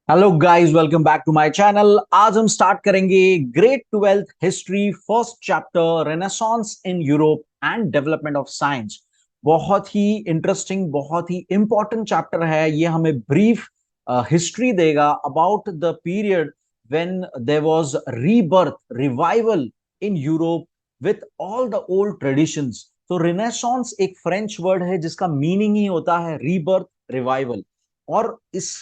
Hello guys, welcome back to my channel. आज हम start करेंगे grade 12th history first chapter renaissance in Europe and development of science. बहुत ही interesting, बहुत ही important chapter है ये। हमें ब्रीफ हिस्ट्री देगा about the period when there was rebirth, revival in Europe with all the old traditions. तो renaissance एक French word है जिसका मीनिंग ही होता है रीबर्थ, रिवाइवल। और इस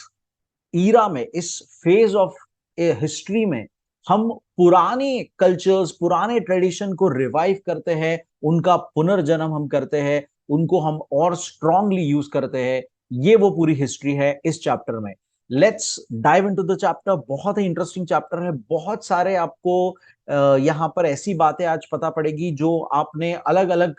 ईरा में, इस फेज ऑफ हिस्ट्री में हम पुराने कल्चर्स, पुराने ट्रेडिशन को रिवाइव करते हैं, उनका पुनर्जन्म हम करते हैं, उनको हम और स्ट्रांगली यूज करते हैं। ये वो पूरी हिस्ट्री है इस चैप्टर में। Let's dive into the chapter. बहुत ही इंटरेस्टिंग चैप्टर है। बहुत सारे आपको यहाँ पर ऐसी बातें आज पता पड़ेगी जो आपने अलग अलग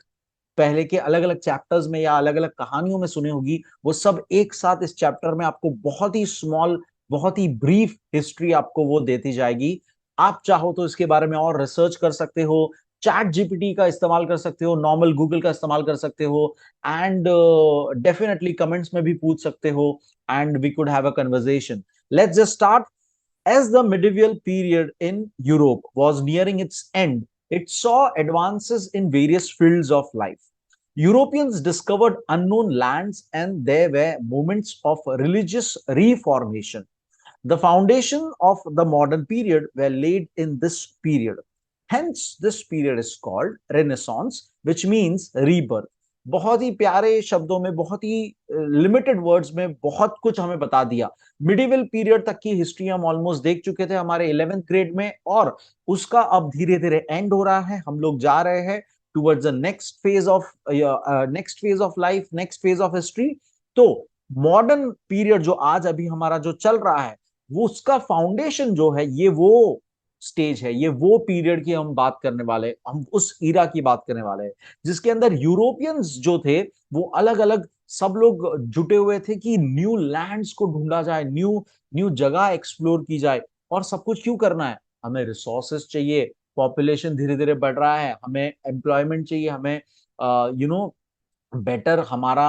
पहले के अलग अलग चैप्टर्स में या अलग अलग कहानियों में सुनी होगी, वो सब एक साथ इस चैप्टर में आपको बहुत ही स्मॉल, बहुत ही ब्रीफ हिस्ट्री आपको वो देती जाएगी। आप चाहो तो इसके बारे में और रिसर्च कर सकते हो, चैट जीपीटी का इस्तेमाल कर सकते हो, नॉर्मल गूगल का इस्तेमाल कर सकते हो, एंड डेफिनेटली कमेंट्स में भी पूछ सकते हो, and we could have a conversation. Let's just start. As the medieval period in Europe was nearing its end, it saw advances in various fields of life. Europeans discovered unknown lands and there were moments of religious reformation. The foundation of the modern period were laid in this period. Hence, this period is called Renaissance, which means rebirth. बहुत ही प्यारे शब्दों में, बहुत ही limited words में बहुत कुछ हमें बता दिया। मिडिवल पीरियड तक की हिस्ट्री हम ऑलमोस्ट देख चुके थे हमारे 11th ग्रेड में, और उसका अब धीरे धीरे एंड हो रहा है। हम लोग जा रहे हैं towards the next phase of life, next phase of history. तो मॉडर्न पीरियड जो आज अभी हमारा जो चल रहा है, वो उसका फाउंडेशन जो है, ये वो स्टेज है, ये वो पीरियड की हम बात करने वाले, हम उस ईरा की बात करने वाले हैं जिसके अंदर यूरोपियंस जो थे वो अलग अलग सब लोग जुटे हुए थे कि न्यू लैंड्स को ढूंढा जाए, न्यू न्यू जगह एक्सप्लोर की जाए। और सब कुछ क्यों करना है? हमें रिसोर्सेस चाहिए, पॉपुलेशन धीरे धीरे बढ़ रहा है, हमें एम्प्लॉयमेंट चाहिए, हमें बेटर हमारा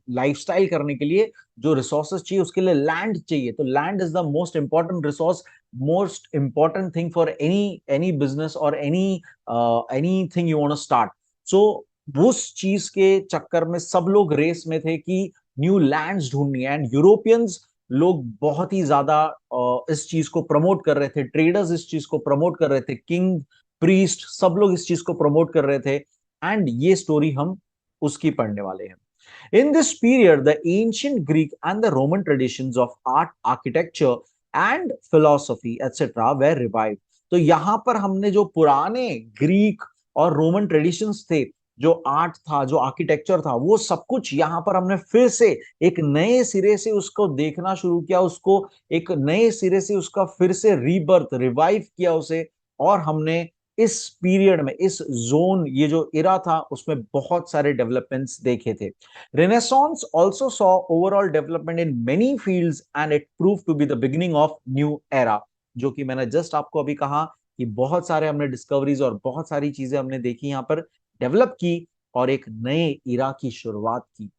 लाइफस्टाइल करने के लिए जो रिसोर्सेस चाहिए, उसके लिए लैंड चाहिए। तो land is the most important resource, most important thing for any business और any thing you want to start. So उस चीज के चक्कर में सब लोग रेस में थे कि न्यू लैंड्स ढूंढनी है। एंड यूरोपियंस लोग बहुत ही ज्यादा इस चीज को प्रमोट कर रहे थे, ट्रेडर्स इस चीज को प्रमोट कर रहे थे, किंग, प्रीस्ट, सब लोग इस चीज को प्रमोट कर रहे थे। एंड ये स्टोरी हम उसकी पढ़ने वाले हैं। In this period, the ancient Greek and the Roman traditions of art, architecture and philosophy etc. were revived. तो यहां पर हमने जो पुराने ग्रीक और रोमन ट्रेडिशंस थे, जो आर्ट था, जो आर्किटेक्चर था, वो सब कुछ यहाँ पर हमने फिर से एक नए सिरे से उसको देखना शुरू किया, उसको एक नए सिरे से उसका फिर से रीबर्थ, रिवाइव किया उसे। और हमने इस पीरियड में, इस जोन, ये जो इरा था, उसमें बहुत सारे डेवलपमेंट्स देखे थे। Renaissance also saw overall development in many fields and it proved to be the beginning of new era। जो कि मैंने जस्ट आपको अभी कहा कि बहुत सारे हमने डिस्कवरीज और बहुत सारी चीजें हमने देखी, यहाँ पर डेवलप की और एक नए इरा की शुरुआत की।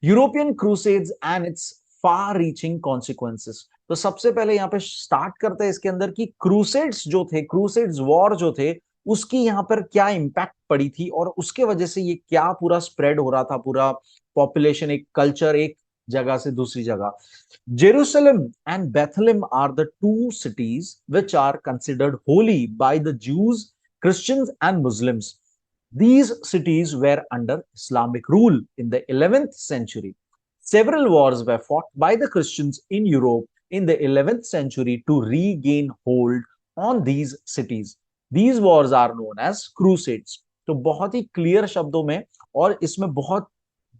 European crusades and it's far reaching consequences. तो सबसे पहले यहाँ पे स्टार्ट करते हैं इसके अंदर कि क्रूसेड्स जो थे, क्रूसेड्स वॉर जो थे, उसकी यहाँ पर क्या इंपैक्ट पड़ी थी और उसके वजह से ये क्या पूरा स्प्रेड हो रहा था, पूरा पॉपुलेशन, एक कल्चर एक जगह से दूसरी जगह। Jerusalem and Bethlehem are the two cities which are considered holy by the Jews, Christians and Muslims. These cities were under Islamic rule in the 11th century. Several wars were fought by the Christians in Europe in the 11th century to regain hold on these cities. These wars are known as crusades. तो बहुत ही clear शब्दों में, और इसमें बहुत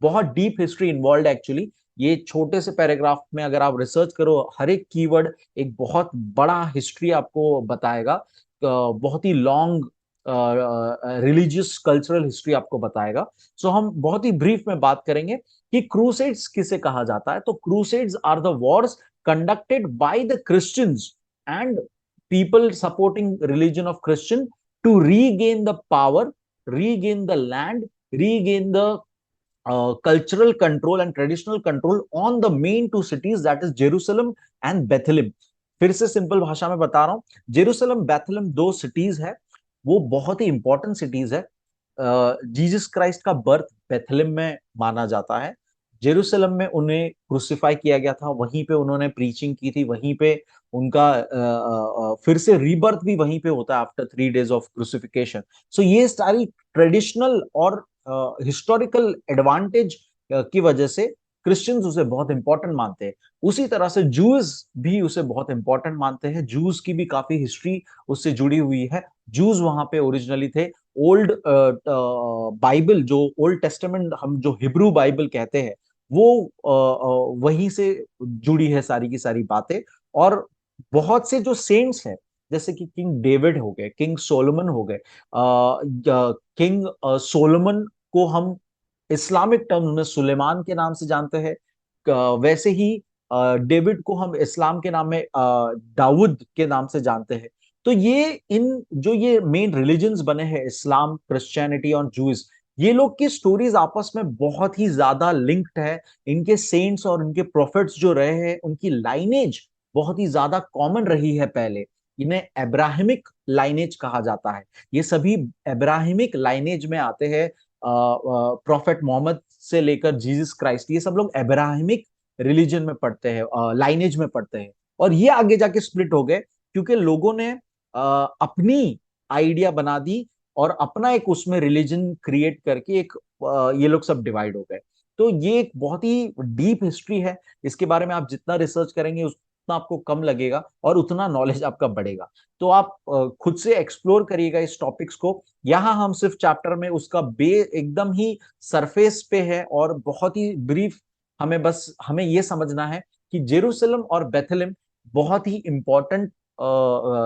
बहुत deep history involve actually. ये छोटे से पैराग्राफ में अगर आप रिसर्च करो, हर एक कीवर्ड एक बहुत बड़ा हिस्ट्री आपको बताएगा, बहुत ही लॉन्ग रिलीजियस कल्चरल हिस्ट्री आपको बताएगा। सो हम बहुत ही ब्रीफ में बात करेंगे कि क्रूसेड्स किसे कहा जाता है। तो crusades are the wars conducted by the Christians and people supporting religion of Christian to regain the power, regain the land, regain the cultural control and traditional control on the main two cities, that is Jerusalem and Bethlehem. फिर से simple भाषा में बता रहा हूं, Jerusalem Bethlem दो cities है, वो बहुत ही इंपॉर्टेंट सिटीज है। जीसस क्राइस्ट का बर्थ बेथलेम में माना जाता है। जेरूसलम में उन्हें क्रूसिफाई किया गया था, वहीं पे उन्होंने प्रीचिंग की थी, वहीं पे उनका फिर से रीबर्थ भी वहीं पे होता है आफ्टर 3 days ऑफ क्रूसिफिकेशन। सो ये सारी ट्रेडिशनल और हिस्टोरिकल एडवांटेज की वजह से क्रिश्चियंस उसे बहुत इंपॉर्टेंट मानते हैं। उसी तरह से जूज भी उसे बहुत इंपॉर्टेंट मानते हैं। जूज की भी काफी हिस्ट्री उससे जुड़ी हुई है। जूज वहां पे ओरिजिनली थे। ओल्ड बाइबल, जो ओल्ड टेस्टामेंट हम जो हिब्रू बाइबल कहते हैं, वो वहीं से जुड़ी है सारी की सारी बातें। और बहुत से जो सेंट्स हैं, जैसे कि किंग डेविड हो गए, किंग सोलोमन हो गए, किंग सोलोमन को हम इस्लामिक टर्म्स में सुलेमान के नाम से जानते हैं। वैसे ही डेविड को हम इस्लाम के नाम में दाऊद के नाम से जानते हैं। तो ये इन जो ये मेन रिलीजन्स बने हैं, इस्लाम, क्रिश्चियनिटी और जूस, ये लोग की स्टोरीज आपस में बहुत ही ज्यादा लिंक्ड है। इनके सेंट्स और इनके प्रोफेट्स जो रहे हैं, उनकी लाइनेज बहुत ही ज्यादा कॉमन रही है पहले। इन्हें एब्राहिमिक लाइनेज कहा जाता है। ये सभी एब्राहिमिक लाइनेज में आते हैं। प्रोफेट मोहम्मद से लेकर जीसस क्राइस्ट, ये सब लोग एब्राहिमिक रिलीजन में पढ़ते हैं, लाइनेज में पढ़ते हैं। और ये आगे जाके स्प्लिट हो गए क्योंकि लोगों ने अपनी आइडिया बना दी और अपना एक उसमें रिलीजन क्रिएट करके एक ये लोग सब डिवाइड हो गए। तो ये एक बहुत ही डीप हिस्ट्री है। इसके बारे में आप जितना रिसर्च करेंगे उतना आपको कम लगेगा और उतना नॉलेज आपका बढ़ेगा। तो आप खुद से एक्सप्लोर करिएगा इस टॉपिक्स को। यहाँ हम सिर्फ चैप्टर में उसका बे एकदम ही सरफेस पे है और बहुत ही ब्रीफ। हमें ये समझना है कि जेरूसलम और बेथलेम बहुत ही इंपॉर्टेंट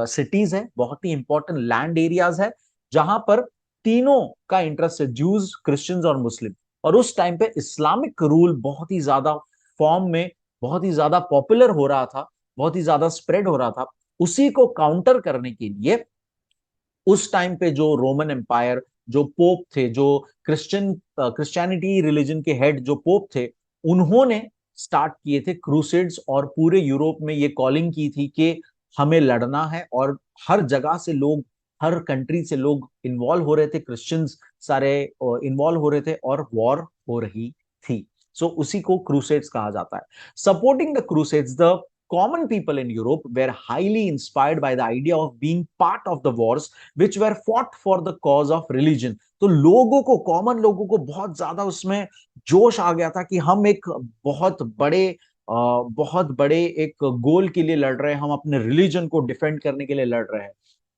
सिटीज है, बहुत ही इंपॉर्टेंट लैंड एरियाज है, जहां पर तीनों का इंटरेस्ट है, जूज, क्रिश्चियंस और मुस्लिम। और उस टाइम पे इस्लामिक रूल बहुत ही ज्यादा फॉर्म में, बहुत ही ज्यादा पॉपुलर हो रहा था, बहुत ही ज्यादा स्प्रेड हो रहा था। उसी को काउंटर करने के लिए उस टाइम पे जो रोमन एम्पायर, जो पोप थे, जो क्रिश्चियनिटी रिलीजन के हेड जो पोप थे, उन्होंने स्टार्ट किए थे क्रूसेड्स और पूरे यूरोप में ये कॉलिंग की थी कि हमें लड़ना है। और हर जगह से लोग, हर कंट्री से लोग इन्वॉल्व हो रहे थे, क्रिश्चियंस सारे इन्वॉल्व हो रहे थे और वॉर हो रही थी। सो उसी को क्रूसेड्स कहा जाता है। Supporting the crusades, the common people in Europe were highly inspired by the idea of being part of the wars which were fought for the cause of religion. तो लोगों को, कॉमन लोगों को बहुत ज्यादा उसमें जोश आ गया था कि हम एक बहुत बड़े एक गोल के लिए लड़ रहे हैं, हम अपने रिलीजन को डिफेंड करने के लिए लड़ रहे हैं।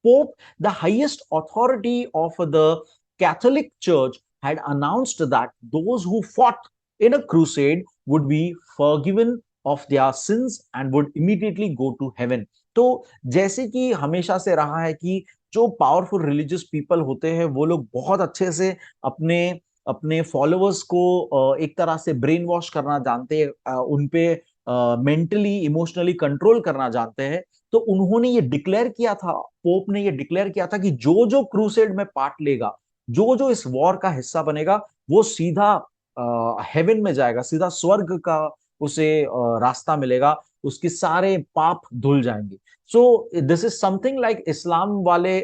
Pope, the highest authority of the Catholic church, had announced that those who fought in a crusade would be forgiven of their sins and would immediately go to heaven. तो जैसे कि हमेशा से रहा है कि जो पावरफुल रिलीजियस पीपल होते हैं, वो लोग बहुत अच्छे से अपने अपने फॉलोअर्स को एक तरह से ब्रेन वॉश करना जानते हैं, उनपे मेंटली इमोशनली कंट्रोल करना जानते हैं। तो उन्होंने ये डिक्लेयर किया था, पोप ने ये डिक्लेयर किया था कि जो जो क्रूसेड में पार्ट लेगा, जो जो इस वॉर का हिस्सा बनेगा, वो सीधा हेवन में जाएगा, सीधा स्वर्ग का उसे रास्ता मिलेगा, उसके सारे पाप धुल जाएंगे। So this is something like Islam वाले,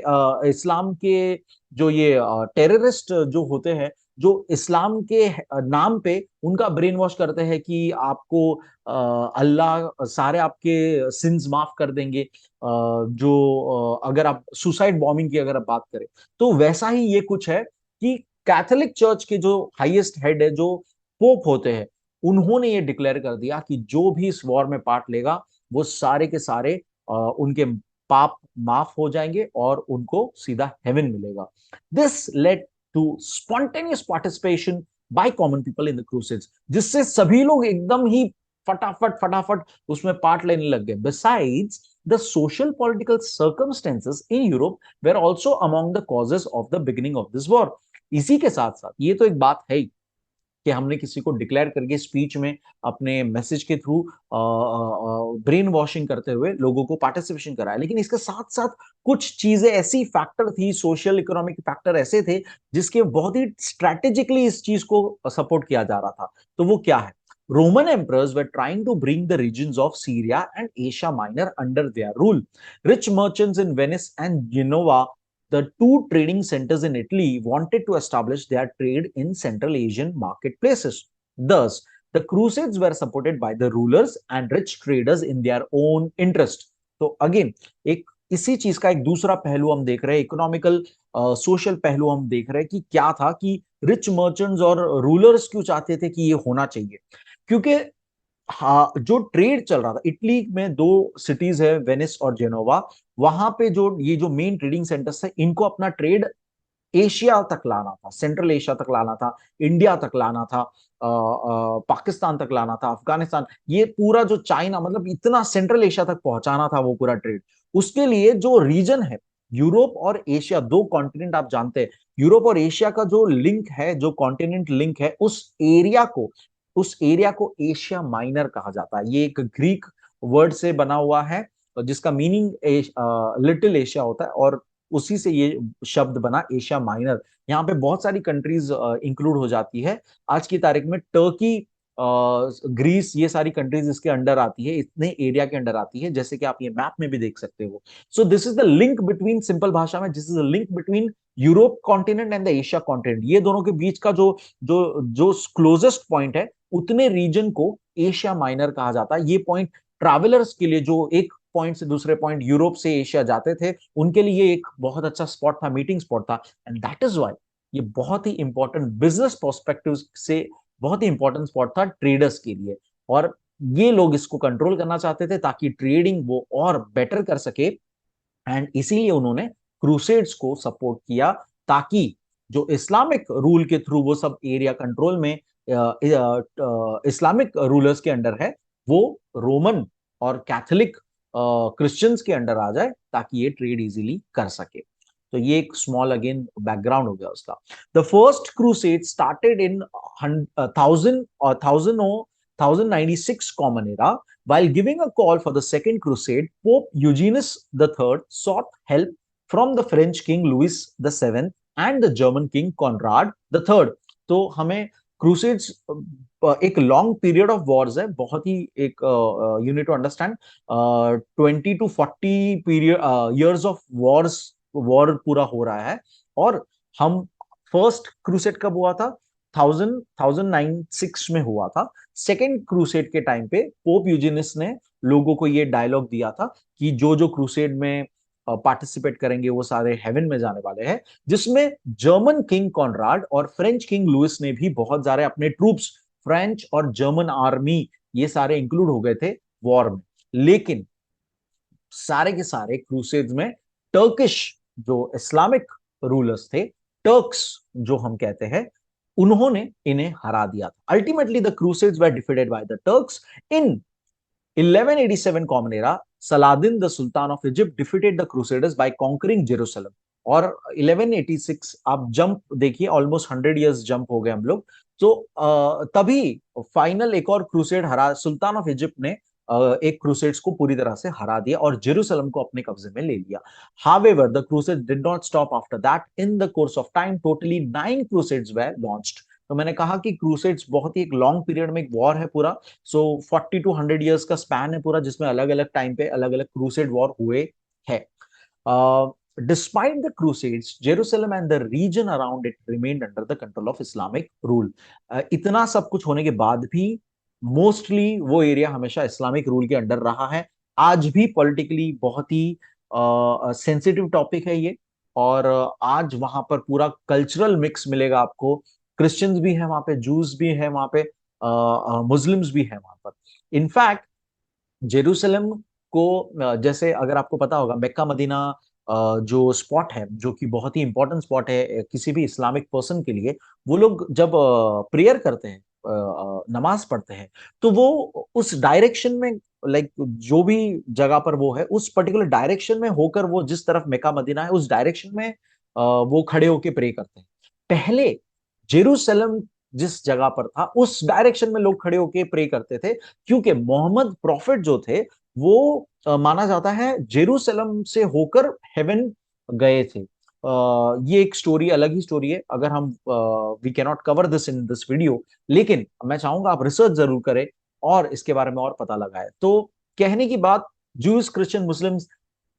इस्लाम के जो ये टेररिस्ट जो होते हैं, जो इस्लाम के नाम पे उनका ब्रेन वॉश करते हैं कि आपको अल्लाह सारे आपके सिंस माफ कर देंगे। जो अगर आप सुसाइड बॉम्बिंग की अगर आप बात करें, तो वैसा ही ये कुछ है कि कैथोलिक चर्च के जो हाईएस्ट हेड है, जो पोप होते हैं, उन्होंने ये डिक्लेयर कर दिया कि जो भी इस वॉर में पार्ट लेगा, वो सारे के सारे उनके पाप माफ हो जाएंगे और उनको सीधा हेवन मिलेगा। This led to spontaneous participation by common people in the crusades, जिससे सभी लोग एकदम ही फटाफट फटाफट उसमें पार्ट लेने लग गए। Besides, the social political circumstances in Europe were also among the causes of the beginning of this war. इसी के साथ साथ ये तो एक बात है ही कि हमने किसी को डिक्लेयर करके स्पीच में अपने मैसेज के थ्रू ब्रेन वॉशिंग करते हुए लोगों को पार्टिसिपेशन कराया। लेकिन इसके साथ साथ कुछ चीजें ऐसी फैक्टर थी, सोशल इकोनॉमिक फैक्टर ऐसे थे जिसके बहुत ही स्ट्रेटेजिकली इस चीज को सपोर्ट किया जा रहा था। तो वो क्या है? Roman emperors were trying to bring the regions of Syria and Asia Minor under their rule. Rich merchants in Venice and Genoa, the two trading centers in Italy, wanted to establish their trade in Central Asian marketplaces. Thus, the Crusades were supported by the rulers and rich traders in their own interest. तो again एक इसी चीज का एक दूसरा पहलू हम देख रहे हैं, इकोनॉमिकल सोशल पहलू हम देख रहे हैं कि क्या था कि रिच मर्चेंट्स और रूलर्स क्यों चाहते थे कि ये होना चाहिए। क्योंकि हाँ, जो ट्रेड चल रहा था, इटली में दो सिटीज है, वेनिस और जेनोवा, वहां पे जो ये जो मेन ट्रेडिंग सेंटर्स है, इनको अपना ट्रेड एशिया तक लाना था, सेंट्रल एशिया तक लाना था, इंडिया तक लाना था, पाकिस्तान तक लाना था, अफगानिस्तान, ये पूरा जो चाइना, मतलब इतना सेंट्रल एशिया तक पहुंचाना था वो पूरा ट्रेड। उसके लिए जो रीजन है, यूरोप और एशिया, दो कॉन्टिनेंट आप जानते हैं, यूरोप और एशिया का जो लिंक है, जो कॉन्टिनेंट लिंक है, उस एरिया को एशिया माइनर कहा जाता है। ये एक ग्रीक वर्ड से बना हुआ है जिसका मीनिंग लिटिल एशिया होता है, और उसी से ये शब्द बना एशिया माइनर। यहाँ पे बहुत सारी कंट्रीज इंक्लूड हो जाती है। आज की तारीख में टर्की, ग्रीस, ये सारी कंट्रीज इसके अंडर आती है, इतने एरिया के अंडर आती है, जैसे कि आप ये मैप में भी देख सकते हो। सो this is the link between, simple भाषा में, this is the link between Europe continent and the Asia continent. ये दोनों के बीच का जो जो जो क्लोजेस्ट पॉइंट है, उतने रीजन को एशिया माइनर कहा जाता है। ये पॉइंट ट्रैवलर्स के लिए, जो एक पॉइंट से दूसरे पॉइंट यूरोप से एशिया जाते थे, उनके लिए एक बहुत अच्छा स्पॉट था, मीटिंग स्पॉट था। एंड दैट इज वाई ये बहुत ही इंपॉर्टेंट, बिजनेस पर्सपेक्टिव से बहुत ही इंपॉर्टेंट स्पॉट था ट्रेडर्स के लिए। और ये लोग इसको कंट्रोल करना चाहते थे ताकि ट्रेडिंग वो और बेटर कर सके, एंड इसीलिए उन्होंने क्रूसेड्स को सपोर्ट किया, ताकि जो इस्लामिक रूल के थ्रू वो सब एरिया कंट्रोल में इस्लामिक रूलर्स के अंडर है, वो रोमन और कैथोलिक क्रिश्चियंस के अंडर आ जाए, ताकि ये ट्रेड इजीली कर सके। तो ये एक स्मॉल अगेन बैकग्राउंड हो गया उसका। The first crusade started in 1096 common era. While giving a call for the Second Crusade, Pope Eugenius III sought help from the French King Louis VII and the German King Conrad III. तो हमें crusades एक long period of Wars है, बहुत ही एक you need to understand 20 to 40 period years of war पूरा हो रहा है। और हम फर्स्ट क्रूसेड कब हुआ था? 1096 में हुआ था। सेकेंड क्रूसेड के टाइम पे पोप यूजिनियस ने लोगों को ये डायलॉग दिया था कि जो जो क्रूसेड में पार्टिसिपेट करेंगे वो सारे हेवन में जाने वाले हैं, जिसमें जर्मन किंग कॉनराड और फ्रेंच किंग लुइस ने भी बहुत सारे अपने ट्रूप्स, फ्रेंच और जर्मन आर्मी, ये सारे इंक्लूड हो गए थे वॉर में। लेकिन सारे के सारे क्रूसेड्स में टर्किश जो इस्लामिक रूलर्स थे, टर्क्स जो हम कहते हैं, उन्होंने इन्हें हरा दिया था। Ultimately the crusades were defeated by the Turks in 1187 common era. Saladin, the Sultan of Egypt, defeated the Crusaders by conquering Jerusalem. और 1186 आप जंप देखिए, ऑलमोस्ट 100 इयर्स जंप हो गए हम लोग। तो तभी फाइनल एक और क्रूसेड हरा, सुल्तान ऑफ इजिप्ट ने एक क्रूसेड्स को पूरी तरह से हरा दिया और जेरूसलम को अपने कब्जे में ले लिया। However, the crusades did not stop after that. In the course of time, totally 9 crusades were launched. तो मैंने कहा कि क्रूसेड्स बहुत ही एक लॉन्ग पीरियड में एक वॉर है पूरा। सो 40 to 100 इयर्स का स्पैन है पूरा, जिसमें अलग अलग टाइम पे अलग अलग क्रूसेड वॉर हुए हैं। Despite the crusades, Jerusalem and the region around it remained under the control of Islamic rule. इतना सब कुछ होने के बाद भी मोस्टली वो एरिया हमेशा इस्लामिक रूल के अंडर रहा है। आज भी पॉलिटिकली बहुत ही सेंसिटिव टॉपिक है ये, और आज वहां पर पूरा कल्चरल मिक्स मिलेगा आपको। क्रिश्चियंस भी है वहां पे, जूस भी है वहां पे, मुस्लिम्स भी है वहां पर। इनफैक्ट जेरूसलम को, जैसे अगर आपको पता होगा, मक्का मदीना जो स्पॉट है, जो कि बहुत ही इंपॉर्टेंट स्पॉट है किसी भी इस्लामिक पर्सन के लिए, वो लोग जब प्रेयर करते हैं, नमाज पढ़ते हैं, तो वो उस डायरेक्शन में, लाइक जो भी जगह पर वो है, उस पर्टिकुलर डायरेक्शन में होकर, वो जिस तरफ मक्का मदीना है उस डायरेक्शन में वो खड़े होकर प्रे करते हैं। पहले जेरूसलम जिस जगह पर था उस डायरेक्शन में लोग खड़े होके प्रे करते थे, क्योंकि मोहम्मद प्रॉफिट जो थे वो माना जाता है जेरूसलम से होकर हेवन गए थे। ये एक स्टोरी, अलग ही स्टोरी है, अगर हम we can not cover this in this video, लेकिन मैं चाहूंगा आप रिसर्च जरूर करें और इसके बारे में और पता लगाए। तो कहने की बात, जूस, क्रिश्चियन, मुस्लिम्स,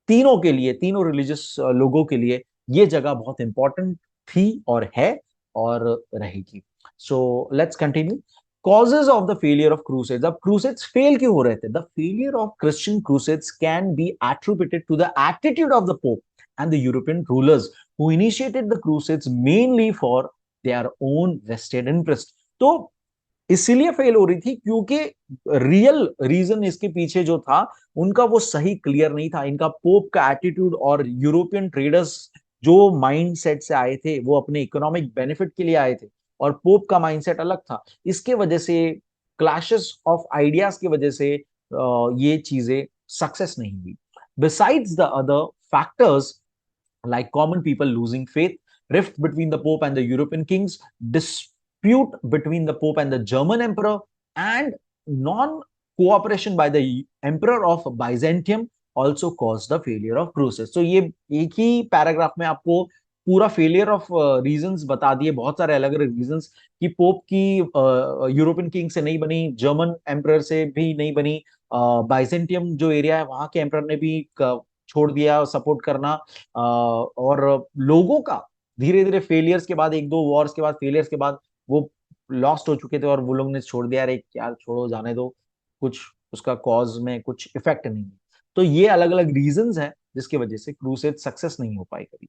तीनों के लिए, तीनों रिलीजियस लोगों के लिए ये जगह बहुत इंपॉर्टेंट थी और है और रहेगी। So let's continue. Causes of the failure of crusades. अब क्रूसेड्स फेल क्यों हो रहे थे? The failure of Christian crusades can be attributed to the attitude of the pope and the European rulers who initiated the crusades mainly for their own vested interest। तो इसीलिए fail हो रही थी क्योंकि रियल रीजन इसके पीछे जो था उनका वो सही क्लियर नहीं था। इनका पोप का एटीट्यूड और यूरोपियन ट्रेडर्स जो माइंडसेट से आए थे वो अपने इकोनॉमिक बेनिफिट के लिए आए थे और पोप का माइंडसेट अलग था। इसके वजह से, क्लैशेस ऑफ आइडियाज की वजह से ये चीजें सक्सेस नहीं हुई। Besides the other factors like common people losing faith, rift between the Pope and the European kings, dispute between the Pope and the German emperor, and non-cooperation by the emperor of Byzantium also caused the failure of crusades। तो ये एक ही paragraph में आपको पूरा failure of reasons बता दिए, बहुत सारे अलग अलग रीजंस कि पोप की यूरोपियन किंग से नहीं बनी, जर्मन एम्परर से भी नहीं बनी, बाइजेंटियम जो एरिया है वहां के एम्परर ने भी छोड़ दिया सपोर्ट करना, और लोगों का धीरे धीरे फेलियर्स के बाद, एक दो वॉर्स के बाद, फेलियर्स के बाद वो लॉस्ट हो चुके थे और वो लोग ने छोड़ दिया, अरे यार छोड़ो जाने दो, कुछ उसका कॉज में कुछ इफेक्ट नहीं है। तो ये अलग अलग रीजंस हैं जिसकी वजह से क्रूसेड सक्सेस नहीं हो पाई कभी।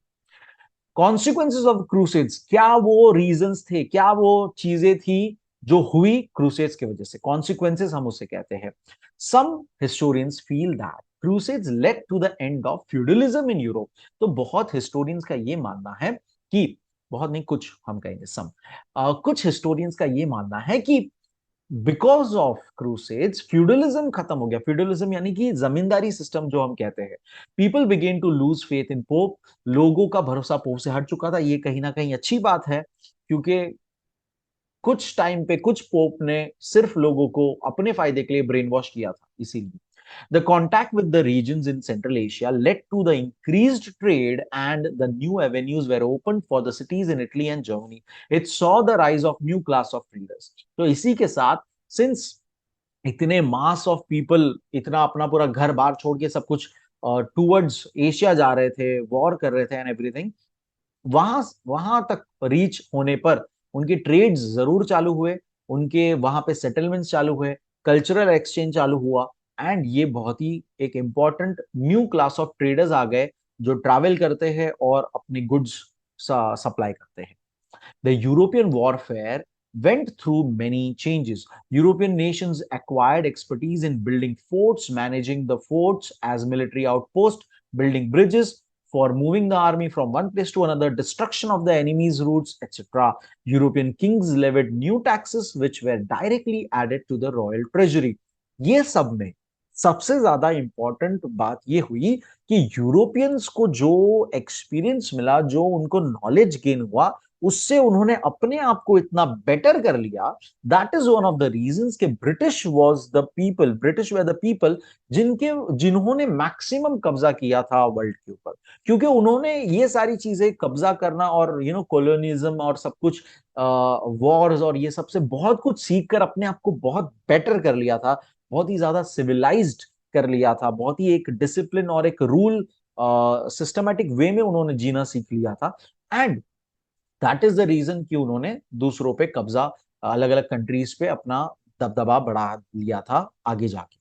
कॉन्सिक्वेंसेज ऑफ क्रूसेड्स, क्या वो रीजंस थे, क्या वो चीजें थी जो हुई क्रूसेड्स की वजह से? कॉन्सिक्वेंसेज हम उसे कहते हैं। Some historians feel that crusades led to the end of feudalism in Europe. तो बहुत हिस्टोरियंस का ये मानना है कि, बहुत नहीं, कुछ हम कहेंगे सम, कुछ हिस्टोरियंस का ये मानना है कि बिकॉज ऑफ क्रूसेड्स फ्यूडलिज्म खत्म हो गया। फ्यूडलिज्म यानी कि जमींदारी सिस्टम जो हम कहते हैं। People began to lose faith in pope. लोगों का भरोसा पोप से हट चुका था। ये कहीं ना कहीं अच्छी बात है, क्योंकि कुछ टाइम पे कुछ पोप ने सिर्फ लोगों को अपने फायदे के लिए ब्रेन वॉश किया था, इसीलिए। The contact with the regions in Central Asia led to the increased trade, and the new avenues were opened for the cities in Italy and Germany. It saw the rise of new class of traders। तो इसी के साथ, since इतने mass of people इतना अपना पूरा घर बार छोड़ के सब कुछ टूवर्ड्स एशिया जा रहे थे, वॉर कर रहे थे एंड एवरीथिंग, वहां वहां तक रीच होने पर उनके ट्रेड्स जरूर चालू हुए, उनके वहां पे सेटलमेंट्स चालू हुए, कल्चरल एक्सचेंज चालू हुआ, एंड ये बहुत ही एक important new class of traders आ गए जो ट्रैवल करते हैं और अपने गुड्स सप्लाई करते हैं। The European warfare went through many changes। European nations acquired expertise in building forts, managing the forts as military outposts, building bridges for moving the army from one place to another, destruction of the enemy's routes, etc. European kings levied new taxes which were directly added to the royal treasury। ये सब में सबसे ज्यादा important बात ये हुई कि Europeans को जो एक्सपीरियंस मिला, जो उनको नॉलेज गेन हुआ, उससे उन्होंने अपने आप को इतना बेटर कर लिया। That is one of the reasons कि British was the people, British were the people जिन्होंने मैक्सिमम कब्जा किया था वर्ल्ड के ऊपर, क्योंकि उन्होंने ये सारी चीजें कब्जा करना और कॉलोनिज्म और सब कुछ, वॉर्स और ये सबसे बहुत कुछ सीख कर अपने आप को बहुत बेटर कर लिया था, बहुत ही ज्यादा सिविलाइज्ड कर लिया था, बहुत ही एक डिसिप्लिन और एक रूल सिस्टमैटिक वे में उन्होंने जीना सीख लिया था। And that is the reason कि उन्होंने दूसरों पे कब्जा, अलग अलग कंट्रीज पे अपना दबदबा बढ़ा लिया था आगे जाके।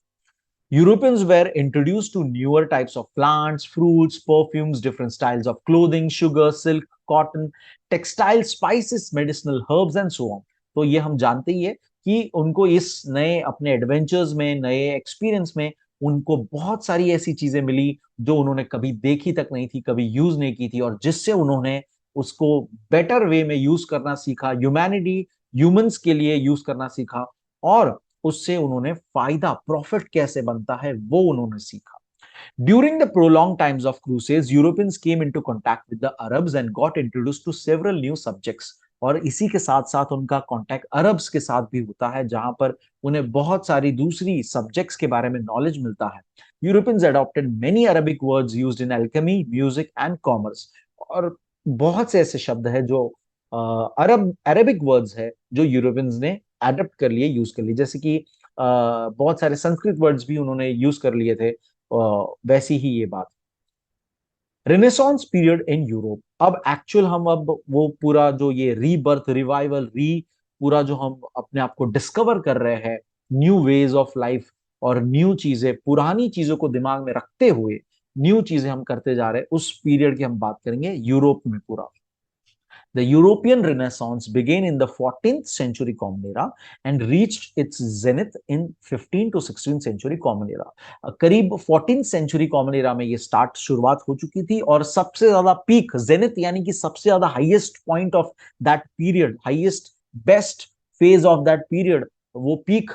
Europeans were introduced to newer types of plants, fruits, perfumes, different styles of clothing, sugar, silk, cotton, textile, spices, medicinal herbs and so on। तो ये हम जानते ही है कि उनको इस नए अपने एडवेंचर्स में, नए एक्सपीरियंस में उनको बहुत सारी ऐसी चीजें मिली जो उन्होंने कभी देखी तक नहीं थी, कभी यूज नहीं की थी, और जिससे उन्होंने उसको बेटर वे में यूज करना सीखा, ह्यूमैनिटी, ह्यूमंस के लिए यूज करना सीखा, और उससे उन्होंने फायदा, प्रॉफिट कैसे बनता है वो उन्होंने सीखा। During the prolonged times of crusades, Europeans came into contact with the Arabs and got introduced to several new subjects और इसी के साथ साथ उनका कांटेक्ट अरब्स के साथ भी होता है, जहां पर उन्हें बहुत सारी दूसरी सब्जेक्ट्स के बारे में नॉलेज मिलता है। Europeans adopted many Arabic words used in alchemy, music and commerce. और बहुत से ऐसे शब्द है जो अरबिक वर्ड्स है जो यूरोपियंस ने एडप्ट कर लिए, यूज कर लिए, जैसे कि बहुत सारे संस्कृत वर्ड्स भी उन्होंने यूज कर लिए थे। वैसी ही ये बात। रेनेसांस पीरियड इन यूरोप, अब एक्चुअल हम अब वो पूरा जो ये रीबर्थ, रिवाइवल, पूरा जो हम अपने आप को डिस्कवर कर रहे हैं, न्यू वेज ऑफ लाइफ और न्यू चीजें, पुरानी चीजों को दिमाग में रखते हुए न्यू चीजें हम करते जा रहे हैं, उस पीरियड की हम बात करेंगे यूरोप में पूरा। The European Renaissance began in the 14th century Common Era and reached its zenith in 15th to 16th century Common Era. करीब 14th century Common Era में ये स्टार्ट शुरुआत हो चुकी थी और सबसे ज्यादा पीक, जेनिथ यानी कि सबसे ज्यादा highest point of that period, highest best phase of that period, वो पीक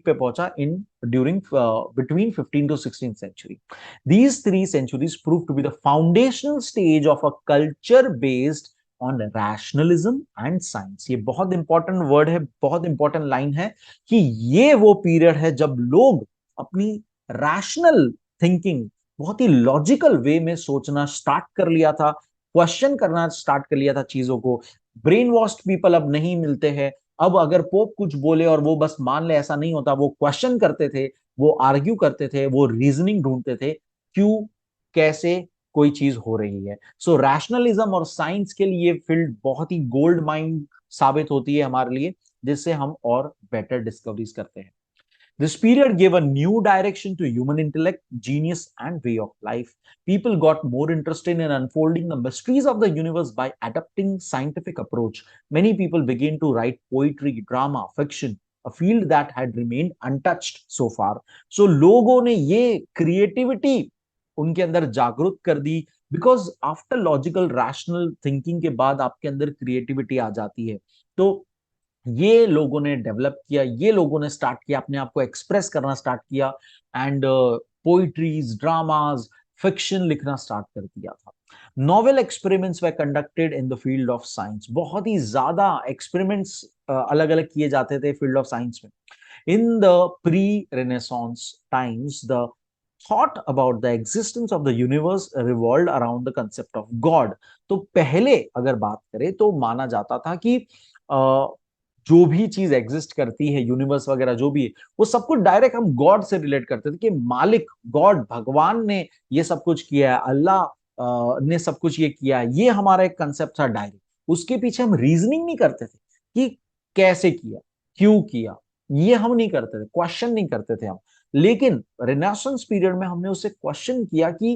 पे पहुंचा in during between 15th to 16th century. These three centuries proved to be the foundational stage of a culture based on rationalism and science. ये बहुत important word है, बहुत important line है कि ये वो पीरियड है जब लोग अपनी रैशनल थिंकिंग, बहुत ही लॉजिकल वे में सोचना स्टार्ट कर लिया था, क्वेश्चन करना स्टार्ट कर लिया था चीजों को। ब्रेन वॉश्ड पीपल अब नहीं मिलते हैं। अब अगर पोप कुछ बोले और वो बस मान ले, ऐसा नहीं होता, वो क्वेश्चन करते थे, वो आर्ग्यू करते थे, वो रीजनिंग ढूंढते थे, क्यों, कैसे कोई चीज हो रही है। सो रैशनलिज्म और साइंस के लिए फील्ड बहुत ही गोल्ड माइन साबित होती है हमारे लिए, जिससे हम और बेटर डिस्कवरीज करते हैं। This period gave a new direction to human intellect, genius, and way of life. People got more interested in unfolding the mysteries of the universe by adopting scientific approach. Many people began to write poetry, drama, fiction, a field that had remained untouched so far. So लोगों ने ये creativity उनके अंदर जागरूक कर दी, because after logical rational thinking के बाद आपके अंदर क्रिएटिविटी आ जाती है। तो ये लोगों ने डेवलप किया, ये लोगों ने स्टार्ट किया, अपने आप को एक्सप्रेस करना स्टार्ट किया, एंड पोइट्रीज, ड्रामाज, फिक्शन लिखना स्टार्ट कर दिया था। Novel experiments way conducted in the field of science, बहुत ही ज्यादा एक्सपेरिमेंट्स अलग अलग किए जाते थे फील्ड ऑफ साइंस में। In the pre renaissance times the thought about the existence of the universe revolved around the concept of God. तो पहले अगर बात करें तो माना जाता था कि जो भी चीज एग्जिस्ट करती है, यूनिवर्स वगैरह जो भी है, वो सब कुछ डायरेक्ट हम गॉड से रिलेट करते थे कि मालिक, गॉड, भगवान ने ये सब कुछ किया है, अल्लाह ने सब कुछ ये किया है, ये हमारा एक कंसेप्ट था डायरेक्ट। उसके पीछे हम रीजनिंग नहीं करते थे कि कैसे किया, क्यों किया, ये हम नहीं करते थे, क्वेश्चन नहीं करते थे हम। लेकिन रेनेसांस पीरियड में हमने उसे क्वेश्चन किया कि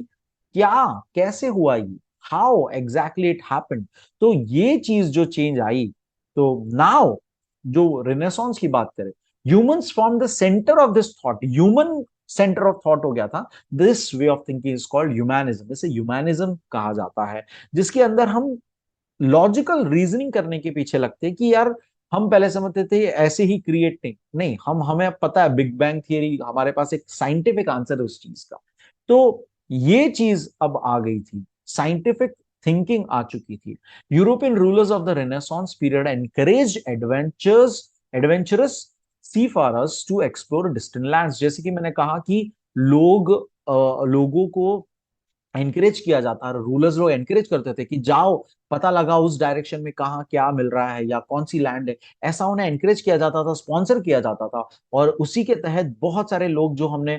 क्या, कैसे हुआ ये, हाउ एग्जैक्टली इट हैपेंड। तो ये चीज जो चेंज आई, तो नाउ जो रेनेसांस की बात करें, humans from the centre of this thought, human centre of thought हो गया था। This way of thinking is called humanism. इसे ह्यूमैनिज्म कहा जाता है, जिसके अंदर हम लॉजिकल रीजनिंग करने के पीछे लगते हैं कि यार हम पहले समझते थे ऐसे ही क्रिएट नहीं, नहीं, हमें पता है बिग बैंग थियरी, हमारे पास एक साइंटिफिक आंसर है उस चीज का। तो ये चीज अब आ गई थी, साइंटिफिक थिंकिंग आ चुकी थी। European rulers of the Renaissance period encourage adventurous seafarers to explore distant lands. जैसे कि मैंने कहा कि लोगों को एनकरेज किया जाता है, रूलर्स लोग एनकरेज करते थे कि जाओ, पता लगाओ उस डायरेक्शन में कहाँ क्या मिल रहा है या कौन सी लैंड है। ऐसा उन्हें एनकरेज किया जाता था, स्पॉन्सर किया जाता था। और उसी के तहत बहुत सारे लोग जो हमने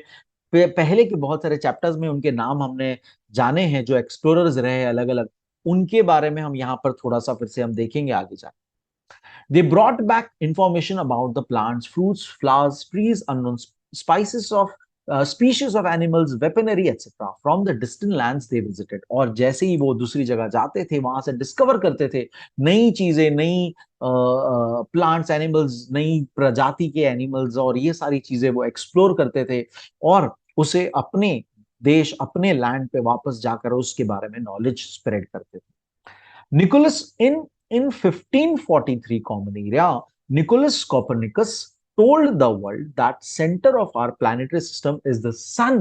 पहले के बहुत सारे चैप्टर्स में उनके नाम हमने जाने हैं, जो एक्सप्लोरर्स रहे अलग अलग, उनके बारे में हम यहाँ पर थोड़ा सा फिर से हम देखेंगे आगे जाके। They brought back information about the plants, fruits, flowers, trees, unknown spices of species of animals, weaponry, etc. from the distant lands they visited. और जैसे ही वो दूसरी जगह जाते थे, वहां से डिस्कवर करते थे नई चीजें, नई प्लांट्स, एनिमल्स, नई प्रजाति के एनिमल्स, और ये सारी चीजें वो एक्सप्लोर करते थे और उसे अपने देश, अपने लैंड पे वापस जाकर उसके बारे में नॉलेज स्प्रेड करते थे। Nicholas in 1543 Common Era, Nicholas Copernicus told the world that center of our planetary system is the sun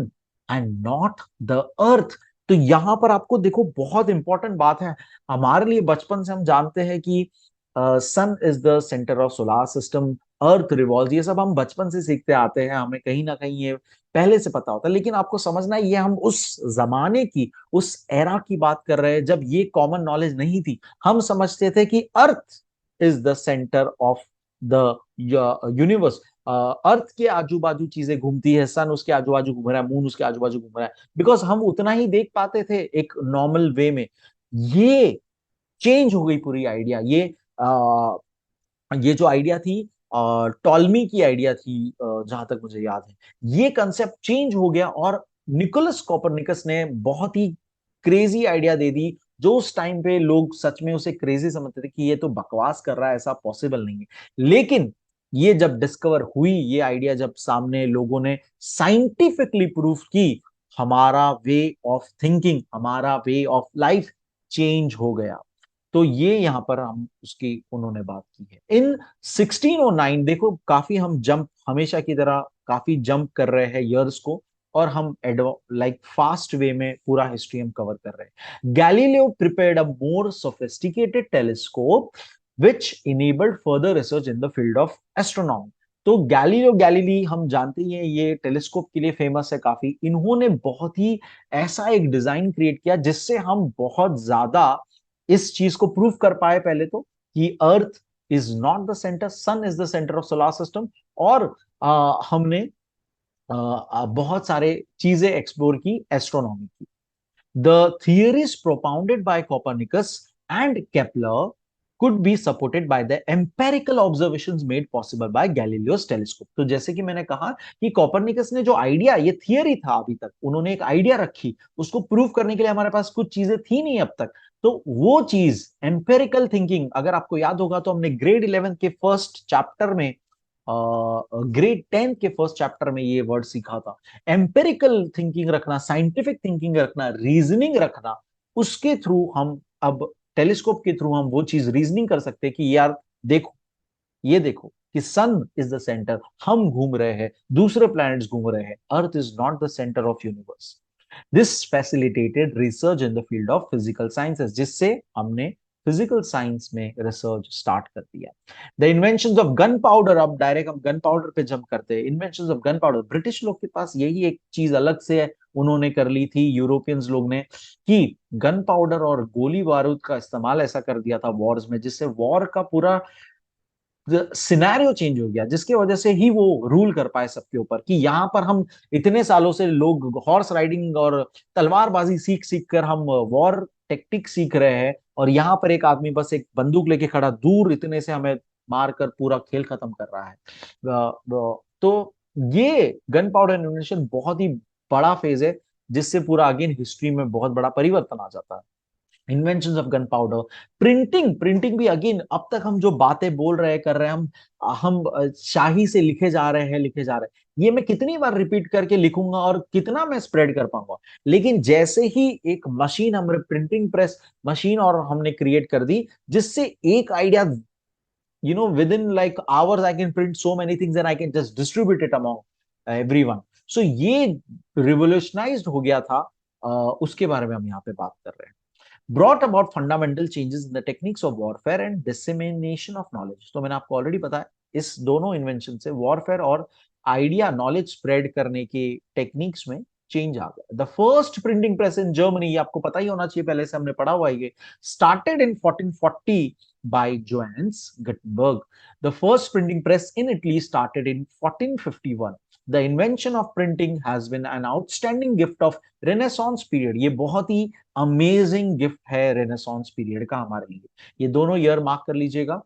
and not the earth. तो यहां पर आपको देखो बहुत इंपॉर्टेंट बात है, हमारे लिए बचपन से हम जानते हैं कि sun is the centre of solar system, earth revolve, ये सब हम बचपन से सीखते आते हैं, हमें कहीं ना कहीं ये पहले से पता होता है। लेकिन आपको समझना है, ये हम उस जमाने की, उस एरा की बात कर रहे हैं जब ये कॉमन नॉलेज नहीं थी। हम समझते थे कि earth is the centre of the universe, earth के आजू बाजू चीजें घूमती है, सन उसके आजू बाजू घूम रहा है, मून उसके आजू बाजू घूम रहा है, बिकॉज हम उतना ही देख पाते थे एक नॉर्मल वे में। ये चेंज हो गई पूरी आइडिया। ये जो आइडिया थी, टॉलमी की आइडिया थी, जहां तक मुझे याद है, ये कंसेप्ट चेंज हो गया और निकोलस कोपरनिकस ने बहुत ही क्रेजी आइडिया दे दी, जो उस टाइम पे लोग सच में उसे क्रेजी समझते थे कि ये तो बकवास कर रहा है, ऐसा पॉसिबल नहीं है। लेकिन ये जब डिस्कवर हुई, ये आइडिया जब सामने लोगों ने साइंटिफिकली प्रूफ की, हमारा वे ऑफ थिंकिंग, हमारा वे ऑफ लाइफ चेंज हो गया। तो ये यहां पर हम उसकी उन्होंने बात की है। इन 1609, देखो काफी हम जंप, हमेशा की तरह काफी जंप कर रहे हैं ईयर्स को, और हम लाइक फास्ट वे में पूरा हिस्ट्री हम कवर कर रहे हैं। Galileo prepared a more sophisticated telescope which enabled further research in the field of astronomy. तो गैलीलियो गैलीली हम जानते हैं, ये टेलीस्कोप के लिए फेमस है काफी। इन्होंने बहुत ही ऐसा एक डिजाइन क्रिएट किया जिससे हम बहुत ज्यादा इस चीज को प्रूव कर पाए, पहले तो कि earth is not the centre, sun is the centre of solar system. और हमने बहुत सारे चीजें एक्सप्लोर की एस्ट्रोनॉमी की। The theories propounded by Copernicus and Kepler could be supported by the empirical observations made possible by Galileo's telescope। तो जैसे कि मैंने कहा कि कोपरनिकस ने जो आइडिया, ये थियरी था अभी तक, उन्होंने एक आइडिया रखी, उसको प्रूव करने के लिए हमारे पास कुछ चीजें थी नहीं अब तक। तो वो चीज एम्पेरिकल थिंकिंग, अगर आपको याद होगा तो हमने ग्रेड 11 के फर्स्ट चैप्टर में, ग्रेड 10 के फर्स्ट चैप्टर में ये वर्ड सीखा था। एम्पेरिकल थिंकिंग रखना, साइंटिफिक थिंकिंग रखना, रीजनिंग रखना, उसके थ्रू हम अब टेलीस्कोप के थ्रू हम वो चीज रीजनिंग कर सकते हैं कि यार देखो, ये देखो कि सन इज द सेंटर, हम घूम रहे हैं, दूसरे प्लैनेट्स घूम रहे हैं, अर्थ is not the centre of universe. This facilitated research in the field of physical sciences, जिससे हमने फिजिकल साइंस में रिसर्च स्टार्ट कर दिया। The invention of gun powder, अब डायरेक्ट हम गन पाउडर पे जंप करते हैं। Invention of gun powder, British लोग के पास यही एक चीज अलग से है, उन्होंने कर ली थी यूरोपियंस लोग ने, कि गन पाउडर और गोली बारूद का इस्तेमाल ऐसा कर दिया था वॉर्स में, जिससे वॉर का पूरा सिनेरियो चेंज हो गया, जिसकी वजह से ही वो रूल कर पाए सबके ऊपर, कि यहाँ पर हम इतने सालों से लोग हॉर्स राइडिंग और तलवारबाजी सीख सीख कर हम वॉर टेक्टिक सीख रहे हैं, और यहाँ पर एक आदमी बस एक बंदूक लेके खड़ा दूर इतने से हमें मारकर पूरा खेल खत्म कर रहा है। तो ये गन पाउडर इन्वेंशन बहुत ही बड़ा फेज है, जिससे पूरा अगेन हिस्ट्री में बहुत बड़ा परिवर्तन आ जाता है। Invention of gun powder, printing, printing भी अगेन, अब तक हम जो बातें बोल रहे हैं, कर रहे हैं, हम शाही से लिखे जा रहे हैं, लिखे जा रहे हैं, ये मैं कितनी बार रिपीट करके लिखूंगा और कितना मैं स्प्रेड कर पाऊंगा। लेकिन जैसे ही एक मशीन, हमने प्रिंटिंग प्रेस मशीन और हमने क्रिएट कर दी, जिससे एक idea, within like hours I can print so many things and I can just distribute it among everyone. So ये रिवोल्यूशनाइज्ड हो गया था, उसके बारे में हम यहाँ पे बात कर रहे हैं। brought about fundamental changes in the techniques of warfare and dissemination of knowledge। तो मैंने आपको ऑलरेडी बताया, इस दोनों इन्वेंशन से वॉरफेयर और आइडिया, नॉलेज स्प्रेड करने के टेक्निक्स में चेंज आ गया। The first printing press in Germany, ये आपको पता ही होना चाहिए, पहले से हमने पढ़ा हुआ है, ये started in 1440 by Johannes Gutenberg। The first printing press in Italy started in 1451। The invention of printing has been an outstanding gift of Renaissance period। ये बहुत ही अमेजिंग गिफ्ट है रेनेसांस पीरियड का हमारे लिए, ये दोनों ईयर मार्क कर लीजिएगा।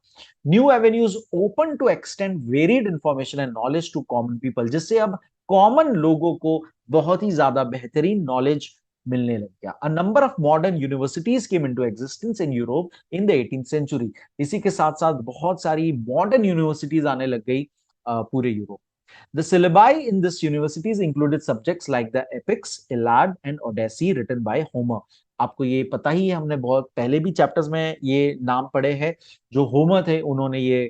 New avenues open to extend varied information and knowledge to common people, जिससे अब कॉमन लोगों को बहुत ही ज्यादा बेहतरीन नॉलेज मिलने लग गया। A number of modern universities came into existence in Europe in the 18th century. इसी के साथ साथ बहुत सारी मॉडर्न यूनिवर्सिटीज आने लग गई पूरे Europe. The syllabi in this universities included subjects like the epics, Iliad and Odyssey written by Homer। आपको ये पता ही है, हमने बहुत पहले भी चैप्टर्स में ये नाम पढ़े हैं, जो होमर थे उन्होंने ये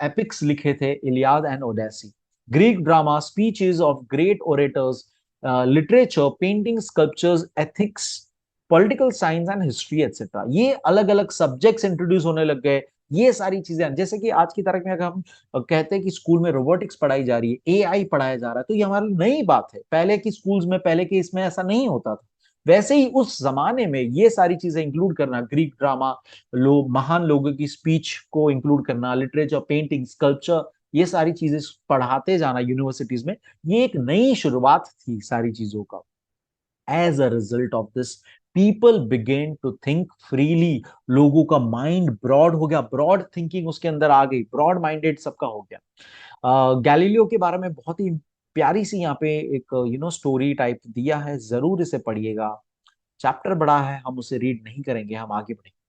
एपिक्स लिखे थे, Iliad and Odyssey. Greek drama, speeches of great orators, literature, painting, sculptures, ethics, political science and history etcetera, ये अलग अलग सब्जेक्ट्स इंट्रोड्यूस होने लग गए ये सारी चीजें, जैसे कि आज की तारीख में अगर हम कहते हैं कि स्कूल में रोबोटिक्स पढ़ाई जा रही है, एआई पढ़ाया जा रहा है, तो ये हमारी नई बात है। पहले की स्कूल्स में, पहले के इसमें ऐसा नहीं होता था। वैसे ही उस जमाने में ये सारी चीजें इंक्लूड करना, ग्रीक ड्रामा, महान लोगों की स्पीच को इंक्लूड करना, लिटरेचर, पेंटिंग, स्कल्पचर, ये सारी चीजें पढ़ाते जाना यूनिवर्सिटीज में, ये एक नई शुरुआत थी सारी चीजों का। As a result of this, people began to think freely. लोगों का माइंड ब्रॉड हो गया, ब्रॉड थिंकिंग उसके अंदर आ गई, ब्रॉड माइंडेड सबका हो गया। गैलीलियो के बारे में बहुत ही प्यारी सी यहाँ पे एक स्टोरी टाइप दिया है, जरूर इसे पढ़िएगा। चैप्टर बड़ा है, हम उसे रीड नहीं करेंगे, हम आगे बढ़ेंगे।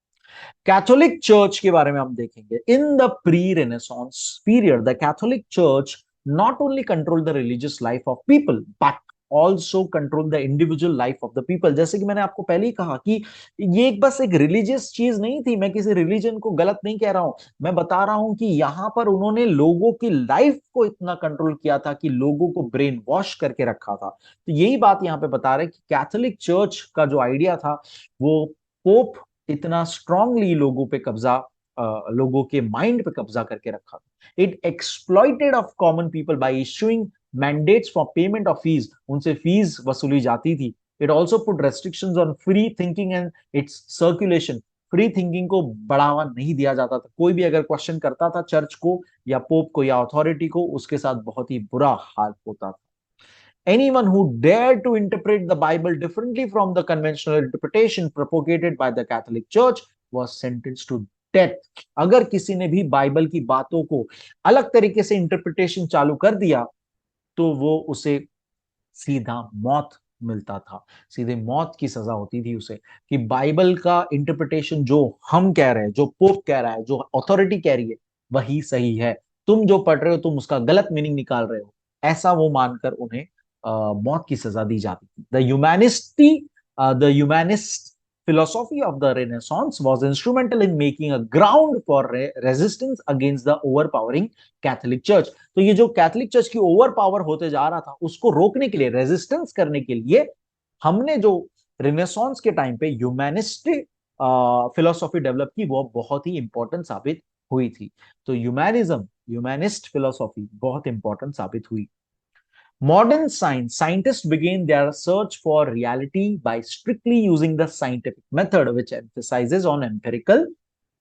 कैथोलिक चर्च के बारे में हम देखेंगे। In the pre renaissance period, the Catholic church not only control the religious life of people but also control the individual life of the people. जैसे कि मैंने आपको पहले ही कहा कि ये एक बस एक रिलीजियस चीज नहीं थी। मैं किसी रिलीजन को गलत नहीं कह रहा हूं, मैं बता रहा हूं कि यहां पर उन्होंने लोगों की लाइफ को इतना कंट्रोल किया था कि लोगों को ब्रेन वॉश करके रखा था। तो यही बात यहां पे बता रहे हैं कि कैथोलिक चर्च का जो आइडिया था, वो पोप इतना स्ट्रांगली लोगों पे कब्जा, लोगों के माइंड पे कब्जा करके रखा था। It exploited of common people bye issuing mandates for payment of fees, उनसे फीस वसूली जाती थी। It also put restrictions on free thinking and it's circulation, free thinking को बढ़ावा नहीं दिया जाता था। कोई भी अगर क्वेश्चन करता था चर्च को या पोप को या अथॉरिटी को, उसके साथ बहुत ही बुरा हाल होता था। Anyone who dared to interpret the Bible differently from the conventional interpretation propagated by the Catholic Church was sentenced to death. अगर किसी ने भी बाइबल की बातों को अलग तरीके से इंटरप्रिटेशन चालू कर दिया, तो वो उसे सीधा मौत मिलता था, सीधे मौत की सजा होती थी उसे। कि बाइबल का इंटरप्रिटेशन जो हम कह रहे हैं, जो पोप कह रहा है, जो अथॉरिटी कह रही है, वही सही है। तुम जो पढ़ रहे हो, तुम उसका गलत मीनिंग निकाल रहे हो, ऐसा वो मानकर उन्हें मौत की सजा दी जाती थी। The humanist philosophy of the Renaissance was instrumental in making a ground for resistance against the overpowering Catholic Church. तो ये जो कैथोलिक चर्च की ओवर पावर होते जा रहा था, उसको रोकने के लिए, रेजिस्टेंस करने के लिए, हमने जो रिनेसांस के टाइम पे ह्यूमैनिस्टिक फिलोसॉफी डेवलप की, वो बहुत ही इंपॉर्टेंट साबित हुई थी। तो ह्यूमैनिज्म, ह्यूमैनिस्ट फिलोसॉफी बहुत इंपॉर्टेंट साबित हुई। Modern science, scientists began their search for reality by strictly using the scientific method, which emphasizes on empirical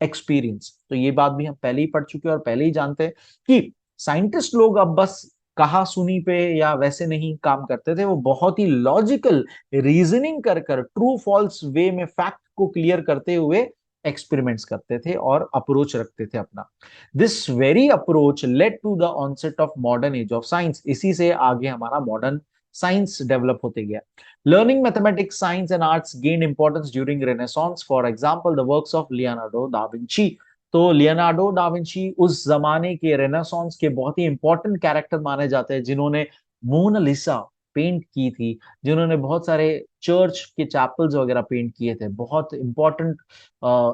experience. तो ये बात भी हम पहले ही पढ़ चुके हैं और पहले ही जानते हैं कि साइंटिस्ट लोग अब बस कहा सुनी पे या वैसे नहीं काम करते थे। वो बहुत ही लॉजिकल रीजनिंग कर कर, ट्रू फॉल्स वे में फैक्ट को क्लियर करते हुए एक्सपेरिमेंट्स करते थे और अप्रोच रखते थे अपना। This very approach led to the onset of modern age of science. इसी से आगे हमारा मॉडर्न साइंस डेवलप होते गया। Learning mathematics, science and arts gain importance during renaissance. For example the works of Leonardo da Vinci. तो Leonardo da Vinci उस जमाने के रेनेसांस के बहुत ही इंपॉर्टेंट कैरेक्टर माने जाते हैं, जिन्होंने मोनालिसा पेंट की थी, जिन्होंने बहुत सारे चर्च के चैपल्स वगैरह पेंट किए थे। बहुत इंपॉर्टेंट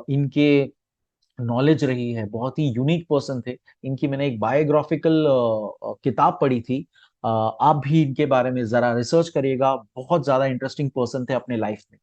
इनके नॉलेज रही है, बहुत ही यूनिक पर्सन थे। इनकी मैंने एक बायोग्राफिकल किताब पढ़ी थी। आप भी इनके बारे में जरा रिसर्च करिएगा, बहुत ज्यादा इंटरेस्टिंग पर्सन थे अपने लाइफ में।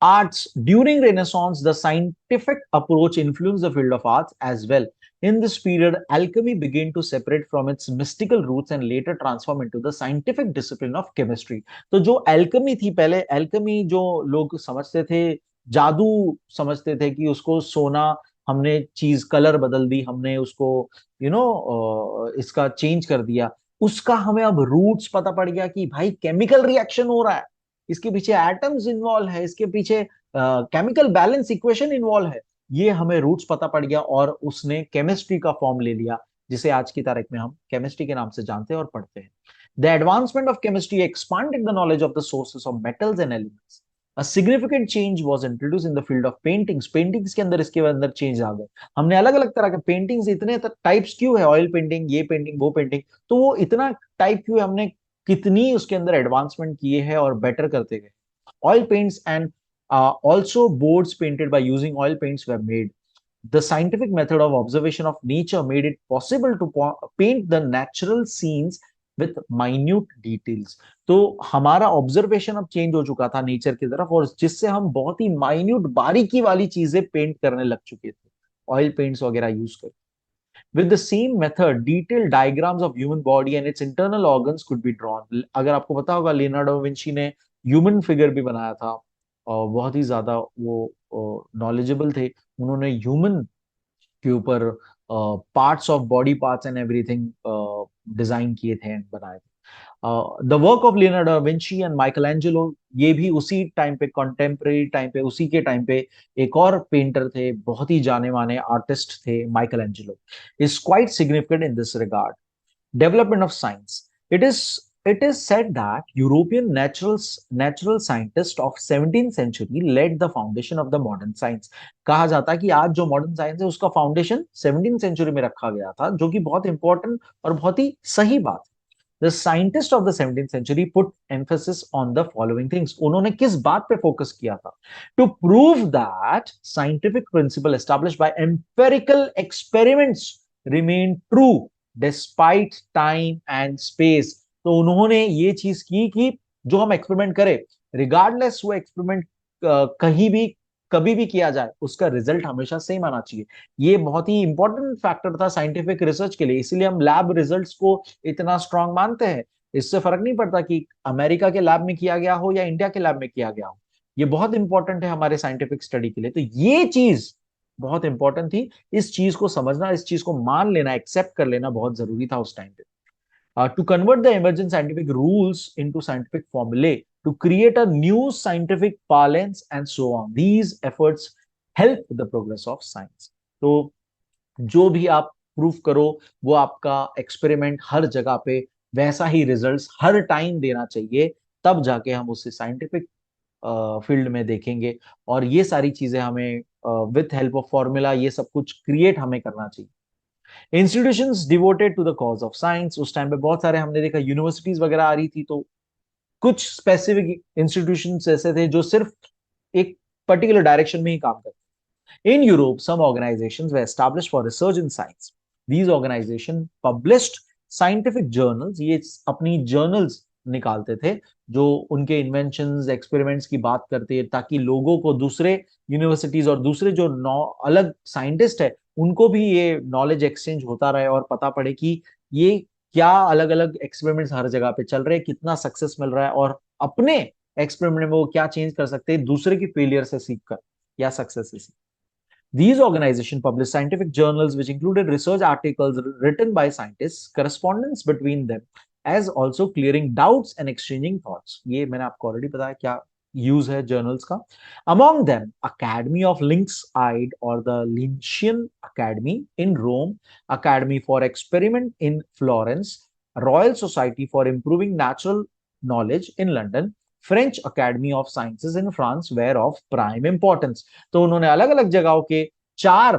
Arts during Renaissance, the scientific approach influenced the field of arts as well. In this period, alchemy began to separate from its mystical roots and later transform into the scientific discipline of chemistry. तो जो alchemy थी, पहले alchemy जो लोग समझते थे, जादू समझते थे कि उसको सोना, हमने चीज कलर बदल दी, हमने उसको इसका चेंज कर दिया, उसका हमें अब रूट्स पता पड़ गया कि भाई केमिकल रिएक्शन हो रहा है, इसके पीछे एटम्स इन्वॉल्व है, इसके पीछे केमिकल बैलेंस इक्वेशन इन्वॉल्व है। ये हमें रूट्स पता पड़ गया और उसने केमिस्ट्री का फॉर्म ले लिया, जिसे आज की तारीख में हम केमिस्ट्री के नाम से जानते हैं और पढ़ते हैं। The advancement of chemistry expanded the knowledge of the sources of metals and elements. A significant change was introduced in the field of paintings. Paintings के अंदर, इसके अंदर चेंज आ गए। हमने अलग अलग तरह के पेंटिंग्स, इतने टाइप्स क्यों है, ऑयल पेंटिंग, ये पेंटिंग, वो पेंटिंग, तो वो इतना टाइप क्यों है, हमने कितनी उसके अंदर एडवांसमेंट किए हैं और बेटर करते गए। Oil paints and also boards painted by using oil paints were made. The scientific method of observation of nature made it possible to paint the natural scenes with minute details. तो हमारा observation अब change हो चुका था nature की तरफ, और जिससे हम बहुत ही माइन्यूट बारीकी वाली चीजें पेंट करने लग चुके थे। ऑयल पेंट्स वगैरह यूज करके। With the same method, detailed diagrams of human body and its internal organs could be drawn. अगर आपको पता होगा लियोनार्डो विंची ने ह्यूमन फिगर भी बनाया था और बहुत ही ज्यादा वो नॉलेजेबल थे। उन्होंने ह्यूमन के ऊपर parts of body parts and everything design किए थे एंड बनाए थे। The work of Leonardo Vinci and Michael Angelo, ये भी उसी टाइम पे, कंटेम्प्रेरी टाइम पे, उसी के टाइम पे एक और पेंटर थे, बहुत ही जाने माने आर्टिस्ट थे, Michael Angelo, is quite significant in this regard. Development of science. It is said that European natural scientists of 17th century laid the foundation of the modern science. कहा जाता है कि आज जो मॉडर्न साइंस है उसका foundation 17th century में रखा गया था, जो कि बहुत इंपॉर्टेंट और बहुत ही सही बात। The scientists of the 17th century put emphasis on the following things. उन्होंने किस बात पे फोकस किया था? To prove that scientific principle established by empirical experiments remain true despite time and space. तो उन्होंने ये चीज की कि जो हम एक्सपेरिमेंट करें, रिगार्डलेस वो एक्सपेरिमेंट कहीं भी कभी भी किया जाए, उसका रिजल्ट हमेशा सेम आना चाहिए। ये बहुत ही इंपॉर्टेंट फैक्टर था साइंटिफिक रिसर्च के लिए, इसीलिए हम लैब रिजल्ट्स को इतना स्ट्रांग मानते हैं। इससे फर्क नहीं पड़ता कि अमेरिका के लैब में किया गया हो या इंडिया के लैब में किया गया हो, ये बहुत इंपॉर्टेंट है हमारे साइंटिफिक स्टडी के लिए। तो ये चीज बहुत इंपॉर्टेंट थी, इस चीज को समझना, इस चीज को मान लेना, एक्सेप्ट कर लेना बहुत जरूरी था उस टाइम पे। To convert the emergent scientific rules into scientific formulae, to create a new scientific parlance, and so on. These efforts help the progress of science. तो जो भी आप प्रूफ करो वो आपका एक्सपेरिमेंट हर जगह पे वैसा ही रिजल्ट्स हर टाइम देना चाहिए, तब जाके हम उसे साइंटिफिक फील्ड में देखेंगे। और ये सारी चीजें हमें विथ हेल्प ऑफ फॉर्मूला ये सब कुछ क्रिएट हमें करना चाहिए। Institutions devoted to the cause of science, उस टाइम पे बहुत सारे हमने देखा यूनिवर्सिटीज वगैरह आ रही थी, तो कुछ स्पेसिफिक इंस्टीट्यूशंस ऐसे थे जो सिर्फ एक पर्टिकुलर डायरेक्शन में ही काम करते। In Europe, some organizations were established for research in science. These organizations published scientific journals. ये अपनी journals निकालते थे जो उनके इन्वेंशंस, एक्सपेरिमेंट्स की बात करते हैं, ताकि लोगों को दूसरे यूनिवर्सिटीज और दूसरे जो अलग साइंटिस्ट है उनको भी ये नॉलेज एक्सचेंज होता रहे और पता पड़े कि ये क्या अलग अलग एक्सपेरिमेंट्स हर जगह पे चल रहे हैं, कितना सक्सेस मिल रहा है, और अपने एक्सपेरिमेंट में वो क्या चेंज कर सकते हैं दूसरे की फेलियर से सीख कर या सक्सेस से सीख। These organizations published scientific journals which included research articles written by scientists, correspondence between them, as also clearing doubts and exchanging thoughts. ये मैंने आपको ऑलरेडी बताया क्या यूज है जर्नल्स का। Among them, Academy of Lynx-Eyed or the Lynchian Academy in Rome, Academy for Experiment in Florence, Royal Society for Improving Natural Knowledge in London, French academy of sciences in France were of prime importance. तो उन्होंने अलग अलग जगहों के 4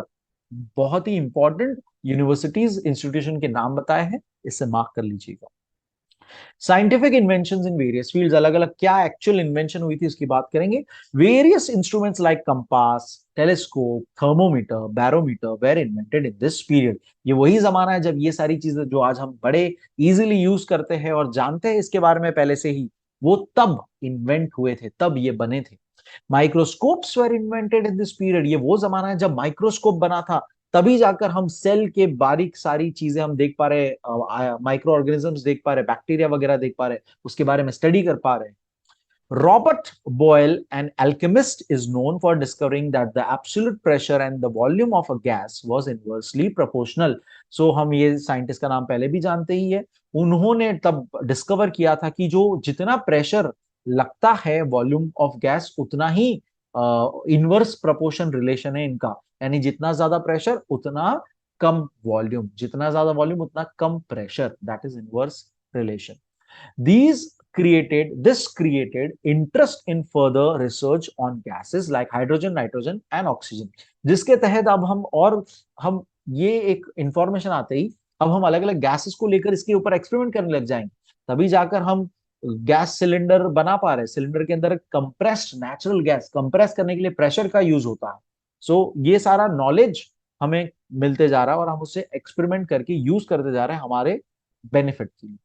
बहुत ही important universities, institution के नाम बताए हैं, इससे मार्क कर लीजिएगा। Scientific invention in various fields, अलग अलग क्या एक्चुअल इन्वेंशन हुई थी इसकी बात करेंगे। Various instruments like compass, telescope, thermometer, barometer were invented in this period. ये वही जमाना है जब ये सारी चीजें जो आज हम बड़े इजीली यूज करते हैं और जानते हैं इसके बारे में पहले से ही, वो तब इन्वेंट हुए थे, तब ये बने थे। Microscopes were invented in this period, ये वो जमाना है जब माइक्रोस्कोप बना था, तभी जाकर हम सेल के बारीक सारी चीजें हम देख पा रहे, माइक्रो ऑर्गेनिजम्स देख पा रहे, बैक्टीरिया वगैरह देख पा रहे, उसके बारे में स्टडी कर पा रहे। Robert Boyle, an alchemist, is known for discovering that the absolute pressure and the volume of a gas was inversely proportional. So हम ये साइंटिस्ट का नाम पहले भी जानते ही है, उन्होंने तब डिस्कवर किया था कि जो जितना प्रेशर लगता है वॉल्यूम ऑफ गैस, उतना ही इनवर्स प्रोपोर्शन रिलेशन है इनका, यानी जितना ज्यादा प्रेशर उतना कम वॉल्यूम, जितना ज्यादा वॉल्यूम उतना कम pressure, that is inverse relation. This created interest in further research on gases like hydrogen, nitrogen and oxygen, जिसके तहत अब हम ये एक इंफॉर्मेशन आते ही अब हम अलग अलग गैसेस को लेकर इसके ऊपर एक्सपेरिमेंट करने लग जाएंगे, तभी जाकर हम गैस सिलेंडर बना पा रहे हैं। सिलेंडर के अंदर कंप्रेस्ड नेचुरल गैस, कंप्रेस करने के लिए प्रेशर का यूज होता है। सो ये सारा नॉलेज हमें मिलते जा रहा है और हम उससे एक्सपेरिमेंट करके यूज करते जा रहे हैं हमारे बेनिफिट के लिए।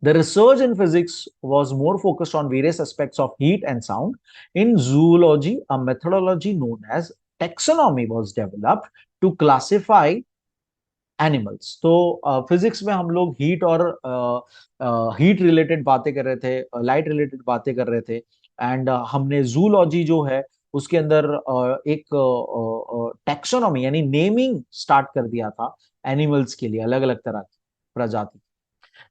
The research in physics was more focused on various aspects of heat and sound. In zoology, a methodology known as taxonomy was developed to classify animals. तो फिजिक्स में हम लोग हीट और हीट रिलेटेड बातें कर रहे थे, लाइट रिलेटेड बातें कर रहे थे, एंड हमने जूलॉजी जो है उसके अंदर एक टैक्सोनॉमी यानी नेमिंग स्टार्ट कर दिया था एनिमल्स के लिए, अलग अलग तरह की प्रजाति।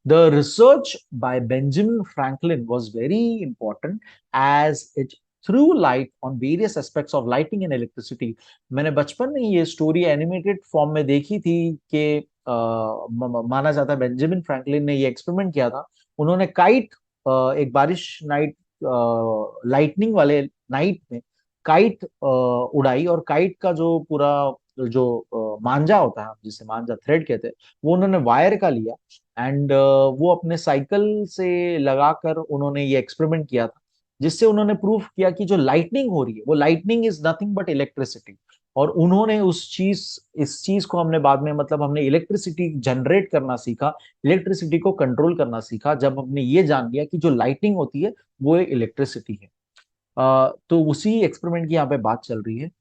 The research by Benjamin Franklin was very important as it threw light on various aspects of lighting and electricity। मैंने बचपन में ये स्टोरी एनिमेटेड फॉर्म में देखी थी कि माना जाता है बेंजामिन फ्रैंकलिन ने ये एक्सपेरिमेंट किया था। उन्होंने काइट, एक बारिश नाइट, लाइटनिंग वाले नाइट में काइट उड़ाई, और काइट का जो पूरा जो मांझा होता है, जिसे मांझा थ्रेड कहते हैं, वो उन्होंने वायर का लिया, एंड वो अपने साइकिल से लगाकर उन्होंने ये एक्सपेरिमेंट किया था, जिससे उन्होंने प्रूफ किया कि जो लाइटनिंग हो रही है वो lightning is nothing but electricity. और उन्होंने इस चीज को हमने बाद में, मतलब हमने इलेक्ट्रिसिटी जनरेट करना सीखा, इलेक्ट्रिसिटी को कंट्रोल करना सीखा जब हमने ये जान लिया कि जो लाइटनिंग होती है वो एक इलेक्ट्रिसिटी है। तो उसी एक्सपेरिमेंट की यहाँ पे बात चल रही है।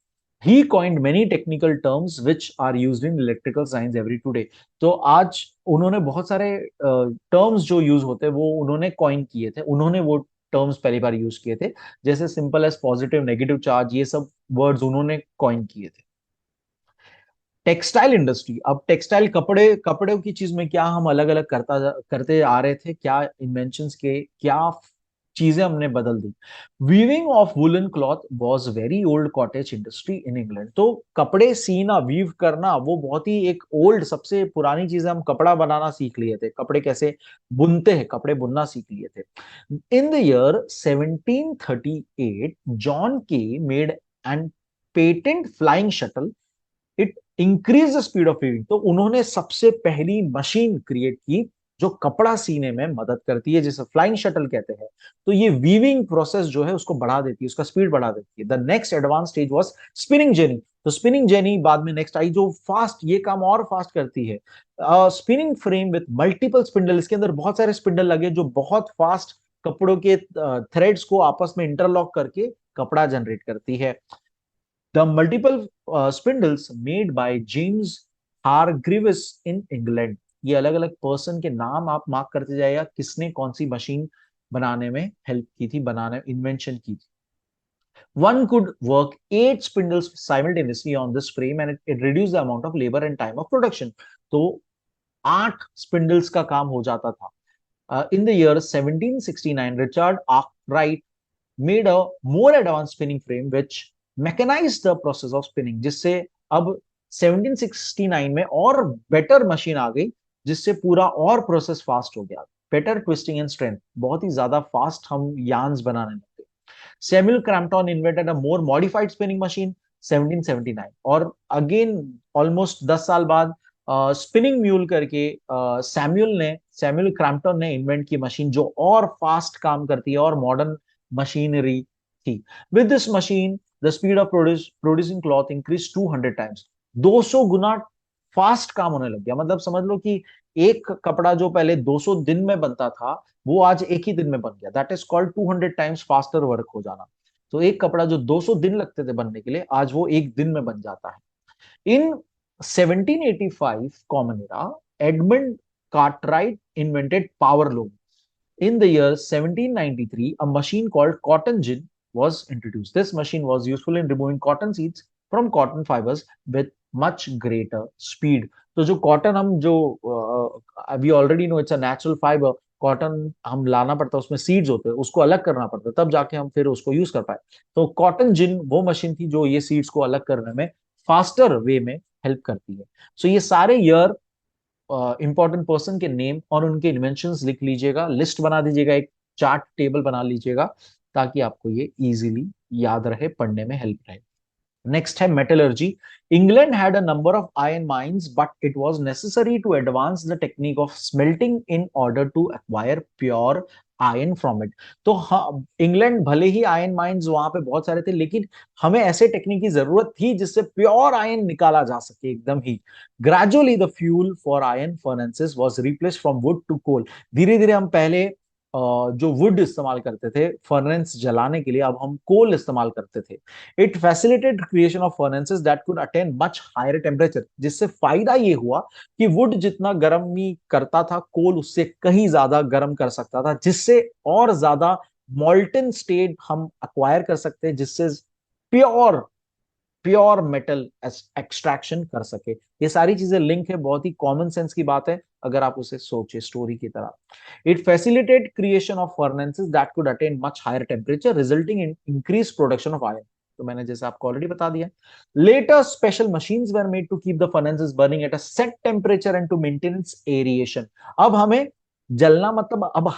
He coined many technical terms which are used in electrical science every today। तो आज उन्होंने बहुत सारे टर्म्स जो यूज होते हैं वो उन्होंने कॉइन किए थे, उन्होंने वो टर्म्स पहली बार यूज किए थे, जैसे simple as positive, negative charge, ये सब वर्ड्स उन्होंने कॉइन किए थे। टेक्सटाइल इंडस्ट्री, अब टेक्सटाइल कपड़े, कपड़े की चीज में क्या हम अलग अलग करते आ रहे थे, क्या इन्वेंशंस के, क्या चीजें हमने बदल दी। Weaving of woollen cloth was very old cottage industry in England. तो कपड़े सीना, वीव करना, वो बहुत ही एक ओल्ड, सबसे पुरानी चीज है। हम कपड़ा बनाना सीख लिए थे, कपड़े कैसे बुनते हैं, कपड़े बुनना सीख लिए थे। इन द ईयर 1738 जॉन के made and patent flying shuttle, it increase the speed of weaving. तो उन्होंने सबसे पहली मशीन क्रिएट की जो कपड़ा सीने में मदद करती है, जिसे फ्लाइंग शटल कहते हैं। तो ये वीविंग प्रोसेस जो है उसको बढ़ा देती है, उसका स्पीड बढ़ा देती है। The next advance stage was spinning jenny. तो स्पिनिंग जेनी बाद में नेक्स्ट आई, जो फास्ट, ये काम और फास्ट करती है। Spinning frame with multiple spindle, इसके अंदर बहुत सारे स्पिंडल लगे जो बहुत फास्ट कपड़ों के थ्रेड्स को आपस में इंटरलॉक करके कपड़ा जनरेट करती है। The multiple spindles made by James Hargreaves in England। ये अलग अलग पर्सन के नाम आप मार्क करते जाइएगा, किसने कौन सी मशीन बनाने में हेल्प की थी, बनाने इन्वेंशन की थी। One could work 8 spindles simultaneously on this frame and it reduced the amount of labor and time of production। तो 8 स्पिंडल्स का काम हो जाता था। In the year 1769, Richard Arkwright made a more advanced spinning frame which mechanized the process of spinning। जिससे अब 1769 में और बेटर मशीन आ गई, जिससे पूरा और प्रोसेस फास्ट हो गया। बेटर ट्विस्टिंग एंड स्ट्रेंथ, बहुत ही ज्यादा फास्ट हम यार्न्स बनाने लगे। Samuel Crompton invented a more modified spinning machine 1779। और अगेन ऑलमोस्ट 10 साल बाद स्पिनिंग म्यूल करके सैमुअल क्रैम्पटन ने इन्वेंट की मशीन, जो और फास्ट काम करती है और मॉडर्न मशीनरी थी। With this machine the speed of producing cloth increase 200 times. 200 Guna fast काम होने लग गया। मतलब समझ लो कि एक कपड़ा जो पहले 200 दिन में बनता था, वो आज एक ही दिन में बन गया। That is called 200 times faster work हो जाना। तो एक कपड़ा जो 200 दिन लगते थे बनने के लिए, आज वो एक दिन में बन जाता है। इन 1785 common era, Edmund Cartwright invented power loom. In the year 1793, a machine called cotton gin was introduced। This machine was useful in removing cotton seeds from cotton fibers with much greater speed। तो जो cotton हम जो we already know it's a natural fibre, cotton हम लाना पड़ता है, उसमें seeds होते हैं, उसको अलग करना पड़ता है, तब जाके हम फिर उसको यूज कर पाए। तो कॉटन जिन वो मशीन थी जो ये सीड्स को अलग करने में फास्टर वे में हेल्प करती है। सो ये सारे ईयर, इंपॉर्टेंट पर्सन के नेम और उनके इन्वेंशंस लिख लीजिएगा, लिस्ट बना दीजिएगा, एक चार्ट टेबल बना लीजिएगा, ताकि आपको ये इजीली याद रहे, पढ़ने में हेल्प रहे। नेक्स्ट है metallurgy. England had a number of iron mines but it was necessary to advance the technique of smelting in order to acquire pure iron from it. तो हाँ, इंग्लैंड भले ही आयरन माइंस वहां पे बहुत सारे थे, लेकिन हमें ऐसे टेक्निक की जरूरत थी जिससे प्योर आयरन निकाला जा सके एकदम ही। Gradually the fuel for iron furnaces was replaced from wood to coal. धीरे धीरे हम पहले जो वुड इस्तेमाल करते थे फर्नेस जलाने के लिए, अब हम कोल इस्तेमाल करते थे। It facilitated creation of furnaces that could attain much higher temperature, जिससे फायदा ये हुआ कि वुड जितना गर्मी करता था, कोल उससे कहीं ज्यादा गर्म कर सकता था, जिससे और ज्यादा मॉल्टन स्टेट हम अक्वायर कर सकते हैं, जिससे प्योर प्योर मेटल एक्सट्रैक्शन कर सके। ये सारी चीजें लिंक है, बहुत ही कॉमन सेंस की बात है अगर आप उसे सोचे स्टोरी की तरह। It facilitate creation of furnaces that could attain much higher temperature resulting in increase production of iron. तो मैंने जैसे आपको ऑलरेडी बता दिया। Later special machines were made to keep the furnaces burning at a set temperature and to maintenance aeration. अब हमें जलना मतलब अब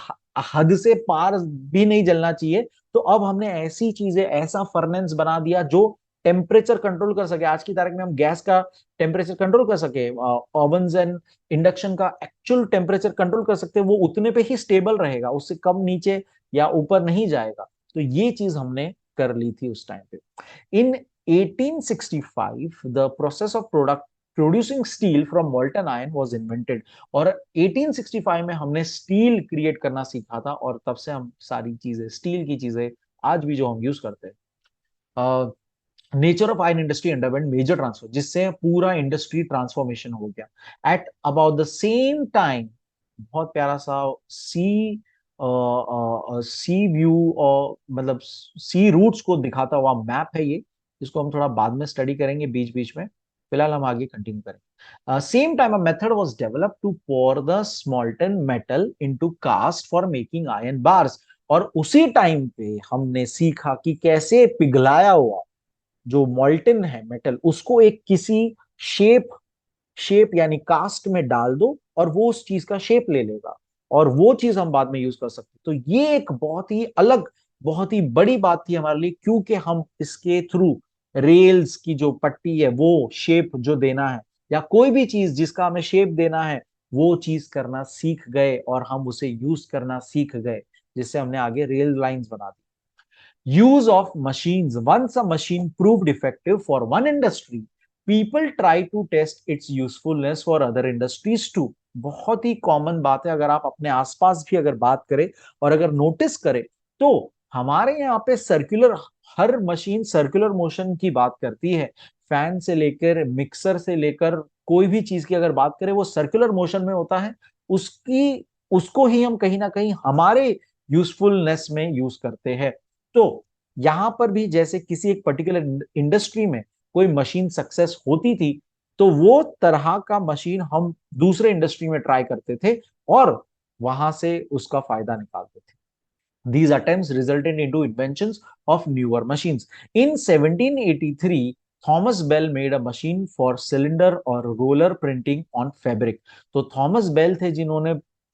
हद से पार भी नहीं जलना चाहिए, तो अब हमने ऐसी चीजें, ऐसा फर्नेस बना दिया जो टेम्परेचर कंट्रोल कर सके। आज की तारीख में हम गैस का टेम्परेचर कंट्रोल कर सके, ओवंस एंड इंडक्शन का एक्चुअल टेम्परेचर कंट्रोल कर सकते हैं, वो उतने पे ही स्टेबल रहेगा, उससे कम नीचे या ऊपर नहीं जाएगा। तो ये चीज हमने कर ली थी उस टाइम पे। इन 1865 the process of product producing steel from molten iron was invented. और 1865 में हमने स्टील क्रिएट करना सीखा था, और तब से हम सारी चीजें, स्टील की चीजें आज भी जो हम यूज करते हैं। Nature of iron industry underwent major transfer, जिससे पूरा इंडस्ट्री ट्रांसफॉर्मेशन हो गया। At about the same time, बहुत प्यारा सा सी सी व्यू और मतलब सी रूट्स को दिखाता हुआ मैप है ये, जिसको हम थोड़ा बाद में स्टडी करेंगे बीच बीच में। फिलहाल हम आगे कंटिन्यू करेंगे। Same time a method was developed to pour the molten metal into cast for making iron bars. और उसी टाइम पे हमने सीखा कि कैसे पिघलाया हुआ जो मॉल्टन है मेटल, उसको एक किसी शेप शेप यानी कास्ट में डाल दो, और वो उस चीज का शेप ले लेगा, और वो चीज हम बाद में यूज कर सकते। तो ये एक बहुत ही अलग, बहुत ही बड़ी बात थी हमारे लिए, क्योंकि हम इसके थ्रू रेल्स की जो पट्टी है, वो शेप जो देना है, या कोई भी चीज जिसका हमें शेप देना है, वो चीज करना सीख गए, और हम उसे यूज करना सीख गए, जिससे हमने आगे रेल लाइंस बना दी। Use of machines. Once a machine proved effective for one industry, people try to test its usefulness for other industries too. बहुत ही कॉमन बात है, अगर आप अपने आसपास भी अगर बात करें और अगर नोटिस करें, तो हमारे यहाँ पे सर्कुलर, हर मशीन सर्कुलर मोशन की बात करती है। फैन से लेकर मिक्सर से लेकर कोई भी चीज की अगर बात करें, वो सर्कुलर मोशन में होता है। उसकी उसको ही हम कहीं ना कहीं हमारे यूजफुलनेस में यूज करते हैं। तो यहां पर भी जैसे किसी एक पर्टिकुलर इंडस्ट्री में कोई मशीन सक्सेस होती थी, तो वो तरह का मशीन हम दूसरे इंडस्ट्री में ट्राई करते थे, और वहां से उसका फायदा निकालते थे। These attempts resulted into inventions of newer machines. In 1783, Thomas Bell made a machine for cylinder और roller printing on fabric. तो थॉमस बेल थे जिन्होंने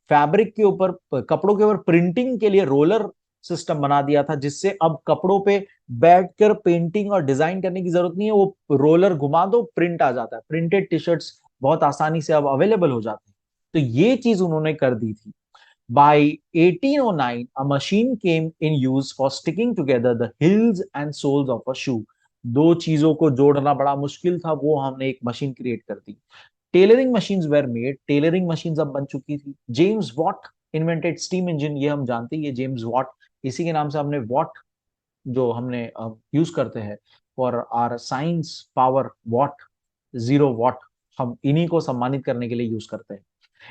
फैब्रिक के ऊपर, कपड़ों के ऊपर प्रिंटिंग के लिए रोलर सिस्टम बना दिया था, जिससे अब कपड़ों पे बैठकर पेंटिंग और डिजाइन करने की जरूरत नहीं है, वो रोलर घुमा दो, प्रिंट आ जाता है। प्रिंटेड टी शर्ट्स बहुत आसानी से अब अवेलेबल हो जाते हैं। तो ये चीज उन्होंने कर दी थी। By 1809, a machine came in use for sticking together the heels and soles of a shoe. दो चीजों को जोड़ना बड़ा मुश्किल था, वो हमने एक मशीन क्रिएट कर दी। Tailoring machines were made, tailoring machines अब बन चुकी थी। James Watt invented steam engine, ये हम जानते हैं, ये जेम्स वॉट, इसी के नाम से हमने वॉट जो हमने यूज करते हैं for our science power watt, 0 watt, हम इन्हीं को सम्मानित करने के लिए यूज करते हैं।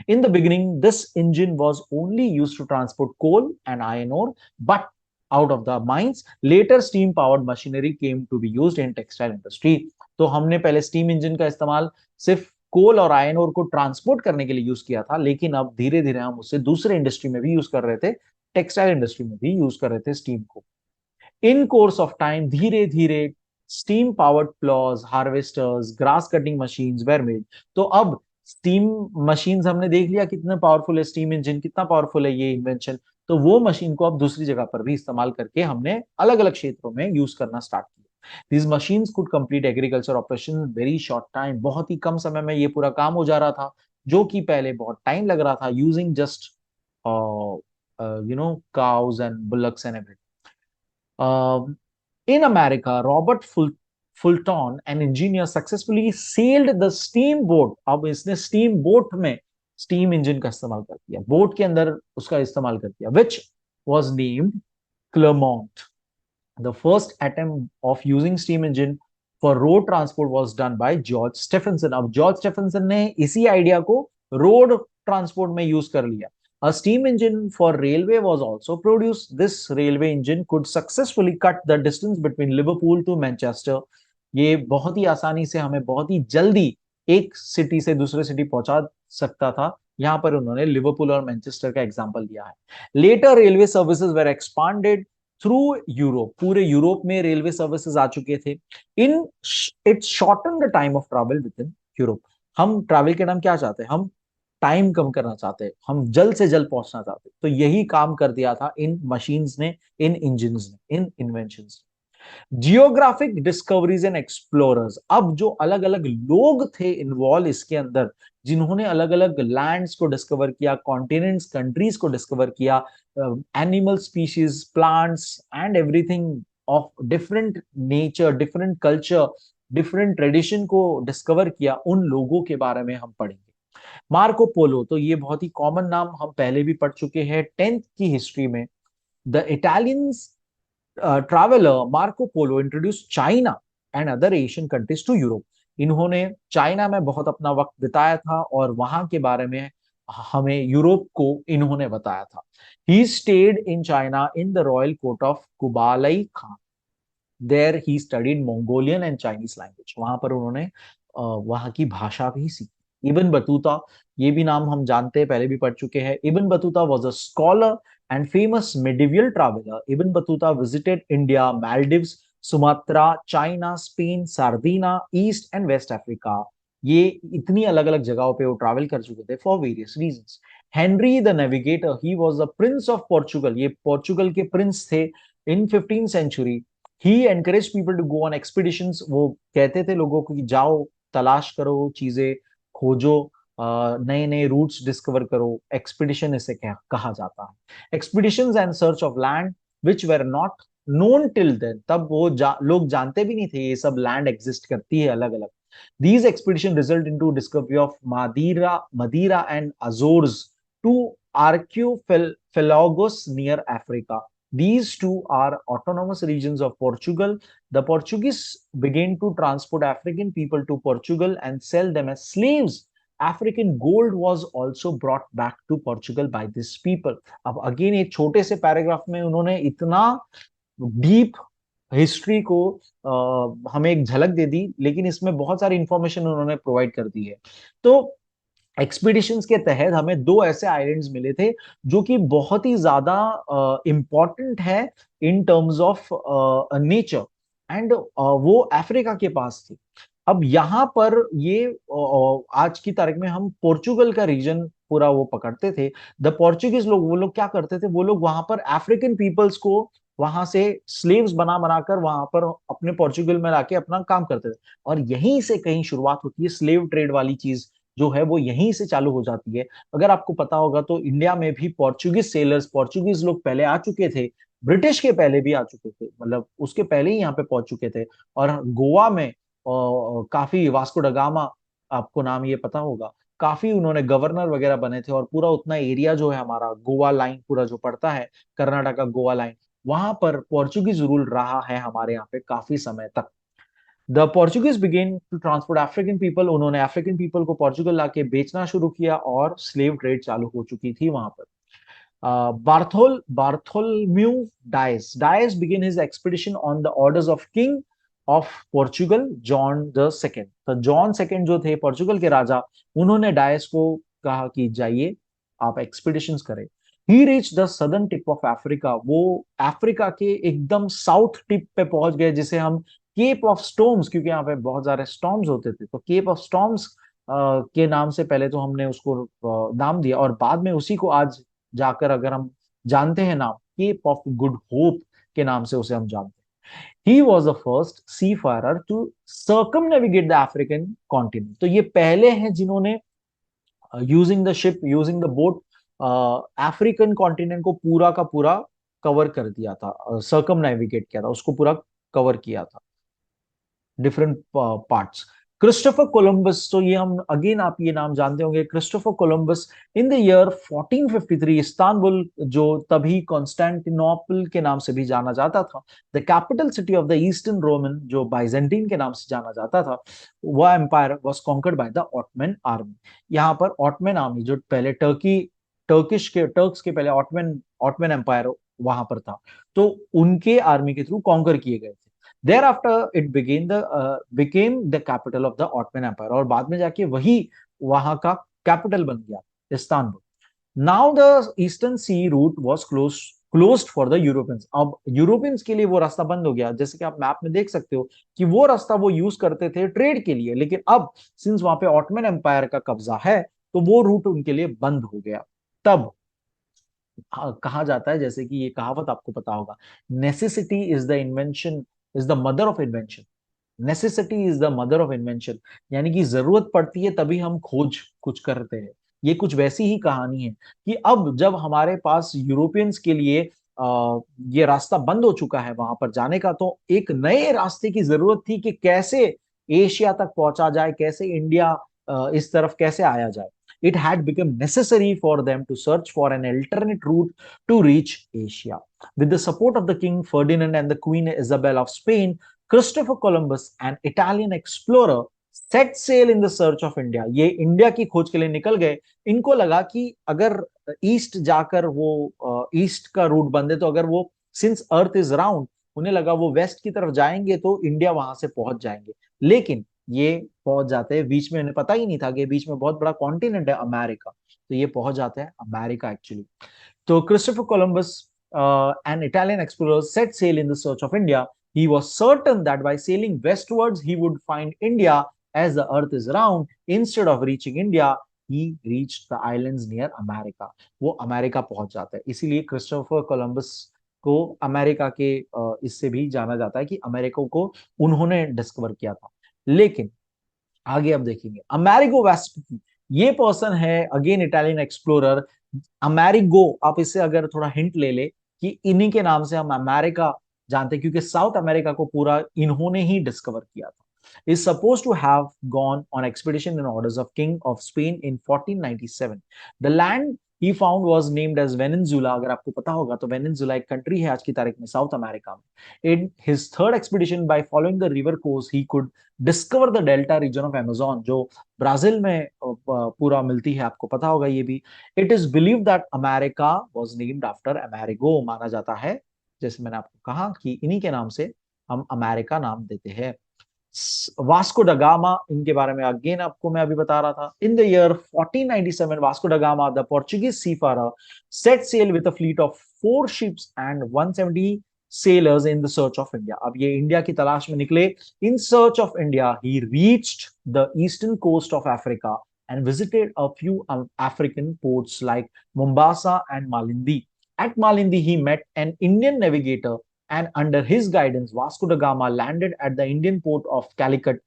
In the beginning, this engine was only used to transport coal and iron ore, but out of the mines, later steam-powered machinery came to be used in textile industry. तो हमने पहले स्टीम इंजन का इस्तेमाल सिर्फ कोल और iron ore को transport करने के लिए यूज किया था, लेकिन अब धीरे धीरे हम उसे दूसरे इंडस्ट्री में भी यूज कर रहे थे, टेक्सटाइल इंडस्ट्री में भी यूज कर रहे थे स्टीम को। इन कोर्स ऑफ टाइम धीरे धीरे steam powered applause, harvesters, grass cutting machines were made. तो अब स्टीम मशीन्स हमने देख लिया कितना पावरफुल है, स्टीम इंजन कितना पावरफुल है, ये इन्वेंशन। तो वो मशीन को अब दूसरी जगह पर भी इस्तेमाल करके हमने अलग अलग क्षेत्रों में यूज करना स्टार्ट किया। These machines could complete agriculture operations in very short time. बहुत ही कम समय में ये पूरा काम हो जा रहा था, जो कि पहले बहुत टाइम लग रहा था, using just cows and bullocks and everything. In America, Robert Fulton, an engineer, successfully sailed the steamboat. अब इसने steamboat में स्टीम इंजन का इस्तेमाल कर दिया, बोट के अंदर उसका इस्तेमाल कर दिया, which was named Clermont. The first attempt of using steam engine for road transport was done by George Stephenson. अब जॉर्ज स्टेफेंसन ने इसी आइडिया को रोड ट्रांसपोर्ट में यूज कर लिया. A steam engine for railway was also produced. This railway engine could successfully cut the distance between Liverpool to Manchester. ये बहुत ही आसानी से हमें बहुत ही जल्दी एक सिटी से दूसरे सिटी पहुंचा सकता था. यहां पर उन्होंने लिवरपूल और मैनचेस्टर का एग्जांपल दिया है. Later railway services were expanded through Europe. पूरे यूरोप में रेलवे सर्विसेज आ चुके थे. In it shorten the time of travel within Europe. हम ट्रैवल के नाम क्या चाहते हैं, हम टाइम कम करना चाहते हैं, हम जल्द से जल्द पहुंचना चाहते हैं. तो यही काम कर दिया था इन मशीन्स ने, इन इंजन ने, इन inventions. Geographic discoveries and explorers. अब जो अलग अलग लोग थे इन्वॉल्व इसके अंदर, जिन्होंने अलग अलग लैंड्स को डिस्कवर किया, कॉन्टिनेंट्स, कंट्रीज को डिस्कवर किया, animal species, plants and everything of different nature, different culture, different tradition को डिस्कवर किया, उन लोगों के बारे में हम पढ़ेंगे. मार्को पोलो, तो ये बहुत ही कॉमन नाम, हम पहले भी पढ़ चुके हैं 10th की हिस्ट्री में. The Italians traveler Marco Polo introduced China and other Asian countries to Europe. इन्होंने चाइना में बहुत अपना वक्त बिताया था और वहां के बारे में हमें यूरोप को इन्होंने बताया था. He stayed in China in the royal court of Kublai Khan. There he studied Mongolian and Chinese language. वहां पर उन्होंने वहां की भाषा भी सीखी. इब्न बतूता, ये भी नाम हम जानते हैं, पहले भी पढ़ चुके हैं. Ibn Battuta was a scholar and famous medieval traveler. Ibn Battuta visited India, Maldives, Sumatra, China, Spain, Sardinia, East and West Africa. ये इतनी अलग अलग जगहों पे वो ट्रैवल कर चुके थे for various reasons. Henry the Navigator, he was the prince of Portugal. ये पोर्चुगल के प्रिंस थे in 15th century. He encourage people to go on expeditions. वो कहते थे लोगों को कि जाओ, तलाश करो, चीजें खोजो, नए नए रूट्स डिस्कवर करो. एक्सपीडिशन इसे कहा जाता है. Expeditions and search of land which were not known till then. तब वो लोग जानते भी नहीं थे ये सब लैंड एग्जिस्ट करती है अलग अलग. These expeditions result into discovery of Madeira and Azores, two archipelagos near Africa. These two are autonomous regions of Portugal. The Portuguese began to transport African people to Portugal and sell them as slaves. African gold was also brought back to Portugal by these people. अब again एक छोटे से paragraph में उन्होंने इतना deep history को हमें एक झलक दे दी, लेकिन इसमें बहुत सारी इंफॉर्मेशन उन्होंने प्रोवाइड कर दी है. तो एक्सपीडिशंस के तहत हमें दो ऐसे आइलैंड्स मिले थे जो कि बहुत ही ज्यादा इंपॉर्टेंट है in terms of nature, and वो अफ्रीका के पास थी. अब यहाँ पर ये आज की तारीख में हम पोर्चुगल का रीजन पूरा वो पकड़ते थे. द पोर्चुगीज लोग, वो लोग क्या करते थे, वो लोग वहां पर अफ्रीकन पीपल्स को वहां से स्लेव्स बना बनाकर वहां पर अपने पोर्चुगल में लाके अपना काम करते थे. और यहीं से कहीं शुरुआत होती है स्लेव ट्रेड वाली चीज जो है, वो यहीं से चालू हो जाती है. अगर आपको पता होगा तो इंडिया में भी पोर्चुगीज सेलर्स, पोर्चुगीज लोग पहले आ चुके थे, ब्रिटिश के पहले भी आ चुके थे, मतलब उसके पहले ही यहाँ पे पहुंच चुके थे. और गोवा में काफी वास्को ड गामा, आपको नाम ये पता होगा, काफी उन्होंने गवर्नर वगैरह बने थे. और पूरा उतना एरिया जो है हमारा गोवा लाइन पूरा जो पड़ता है, कर्नाटका गोवा लाइन, वहां पर पोर्चुगीज रूल रहा है हमारे यहाँ पे काफी समय तक. The Portuguese began to transport African people. उन्होंने अफ्रीकन पीपल को पोर्चुगल लाके बेचना शुरू किया और स्लेव ट्रेड चालू हो चुकी थी वहां पर. Bartholomew Dias began his expedition on the orders of King of Portugal, John II. तो जॉन सेकेंड जो थे पोर्चुगल के राजा, उन्होंने डायस को कहा कि जाइए आप एक्सपीडिशंस करें. He reach the southern tip of Africa. वो अफ्रीका के एकदम साउथ टिप पे पहुंच गए, जिसे हम केप ऑफ स्टॉर्म्स, क्योंकि यहाँ पे बहुत सारे स्टॉर्म्स होते थे, तो केप ऑफ स्टॉर्म्स के नाम से पहले तो हमने उसको नाम दिया, और बाद में उसी को आज जाकर अगर हम जानते हैं नाम, केप ऑफ गुड होप के नाम से उसे हम जानते हैं. He was the first seafarer to circumnavigate the African continent. तो ये पहले हैं जिन्होंने using the ship, using the boat, African continent को पूरा का पूरा कवर कर दिया था, सर्कम नेविगेट किया था, उसको पूरा कवर किया था, डिफरेंट पार्ट्स. क्रिस्टोफर कोलंबस, तो ये हम अगेन आप ये नाम जानते होंगे, Christopher Columbus in the year 1453 Istanbul, जो तभी कॉन्स्टेंटिनोपल के नाम से भी जाना जाता था, the capital city of the eastern Roman, जो बाइजेंटीन के नाम से जाना जाता था, वह empire was conquered by the Ottoman army. यहाँ पर ऑटमन आर्मी, जो पहले टर्क्स के पहले ऑटमन ऑटमन एम्पायर वहां पर था, तो उनके आर्मी के थ्रू कॉन्कर किए गए थे। Thereafter it became the capital of the Ottoman Empire, और बाद में जाके वही वहां का कैपिटल बन गया, Istanbul. Now the eastern sea route was closed for the Europeans. अब यूरोपियंस के लिए वो रास्ता बंद हो गया। जैसे कि आप मैप में देख सकते हो कि वो रास्ता वो यूज करते थे ट्रेड के लिए, लेकिन अब सिंस वहां पे ऑटोमन एम्पायर का कब्जा है, तो वो रूट उनके लिए बंद हो गया। तब कहा जाता है, जैसे कि ये कहावत आपको पता होगा, necessity is the invention is the mother of invention. Necessity is the mother of invention, यानी कि जरूरत पड़ती है तभी हम खोज कुछ करते हैं। ये कुछ वैसी ही कहानी है कि अब जब हमारे पास यूरोपियंस के लिए ये रास्ता बंद हो चुका है वहां पर जाने का, तो एक नए रास्ते की जरूरत थी कि कैसे एशिया तक पहुंचा जाए, कैसे इंडिया इस तरफ कैसे आया जाए। It had become necessary for them to search for an alternate route to reach Asia. With the support of the King Ferdinand and the Queen Isabel of Spain, Christopher Columbus, an Italian explorer, set sail in the search of India. ये India की खोज के लिए निकल गए। इनको लगा कि अगर ईस्ट जाकर वो ईस्ट का रूट बंद है, तो अगर वो सिंस अर्थ इज राउंड, उन्हें लगा वो वेस्ट की तरफ जाएंगे तो इंडिया वहां से पहुंच जाएंगे। लेकिन ये पहुंच जाते हैं बीच में, उन्हें पता ही नहीं था कि बीच में बहुत बड़ा कॉन्टिनेंट है अमेरिका, तो ये पहुंच जाते हैं अमेरिका एक्चुअली। तो Christopher Columbus, an Italian explorer, set sail in the search of India. He was certain that by sailing westwards, he would find India, as the earth is round. Instead of reaching India, he reached the islands near America. वो America पहुंच जाता है। इसीलिए Christopher Columbus को America के इससे भी जाना जाता है कि अमेरिका को उन्होंने डिस्कवर किया था। लेकिन आगे अब देखेंगे अमेरिगो वेस्पुकी, ये पर्सन है अगेन इटालियन एक्सप्लोरर। अमेरिगो, आप इससे अगर थोड़ा हिंट ले ले कि इन्हीं के नाम से हम अमेरिका जानते हैं, क्योंकि साउथ अमेरिका को पूरा इन्होंने ही डिस्कवर किया था। is supposed to have gone on expedition in orders of King of Spain in 1497. The land he found was named as Venezuela। अगर आपको पता होगा तो वेनेजुला एक कंट्री है आज की तारीख में साउथ अमेरिका में। In his third expedition, by following the river course, he could discover the delta region of Amazon, जो ब्राजील में पूरा मिलती है, आपको पता होगा ये भी। It is believed that America was named after Amerigo। माना जाता है, जैसे मैंने आपको कहा कि इन्हीं के नाम से हम अमेरिका नाम देते हैं। वास्को ड गामा, इनके बारे में अगेन आपको मैं अभी बता रहा था। In the year 1497, Vasco da Gama, the Portuguese seafarer, set sail with a fleet of 4 ships and 170 sailors in the search of India। अब ये इंडिया की तलाश में निकले। In search of India, he reached the eastern coast of Africa and visited a few African ports like Mombasa and Malindi. At Malindi, he met an Indian navigator, and under his guidance, Vasco da Gama landed at the Indian port of Calicut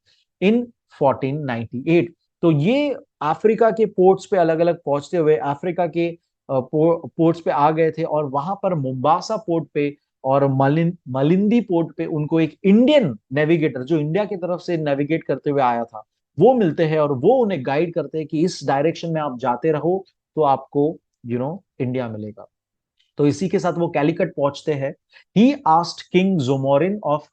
in 1498। तो ये Africa के ports पे अलग अलग पहुंचते हुए Africa के ports पे आ गए थे, और वहां पर मुंबासा पोर्ट पे और मलिंदी पोर्ट पे उनको एक इंडियन नेविगेटर, जो इंडिया की तरफ से नेविगेट करते हुए आया था, वो मिलते हैं, और वो उन्हें गाइड करते हैं कि इस डायरेक्शन में आप जाते रहो तो आपको इंडिया मिलेगा। तो इसी के साथ वो कैलिकट पहुंचते हैं। He asked king Zamorin of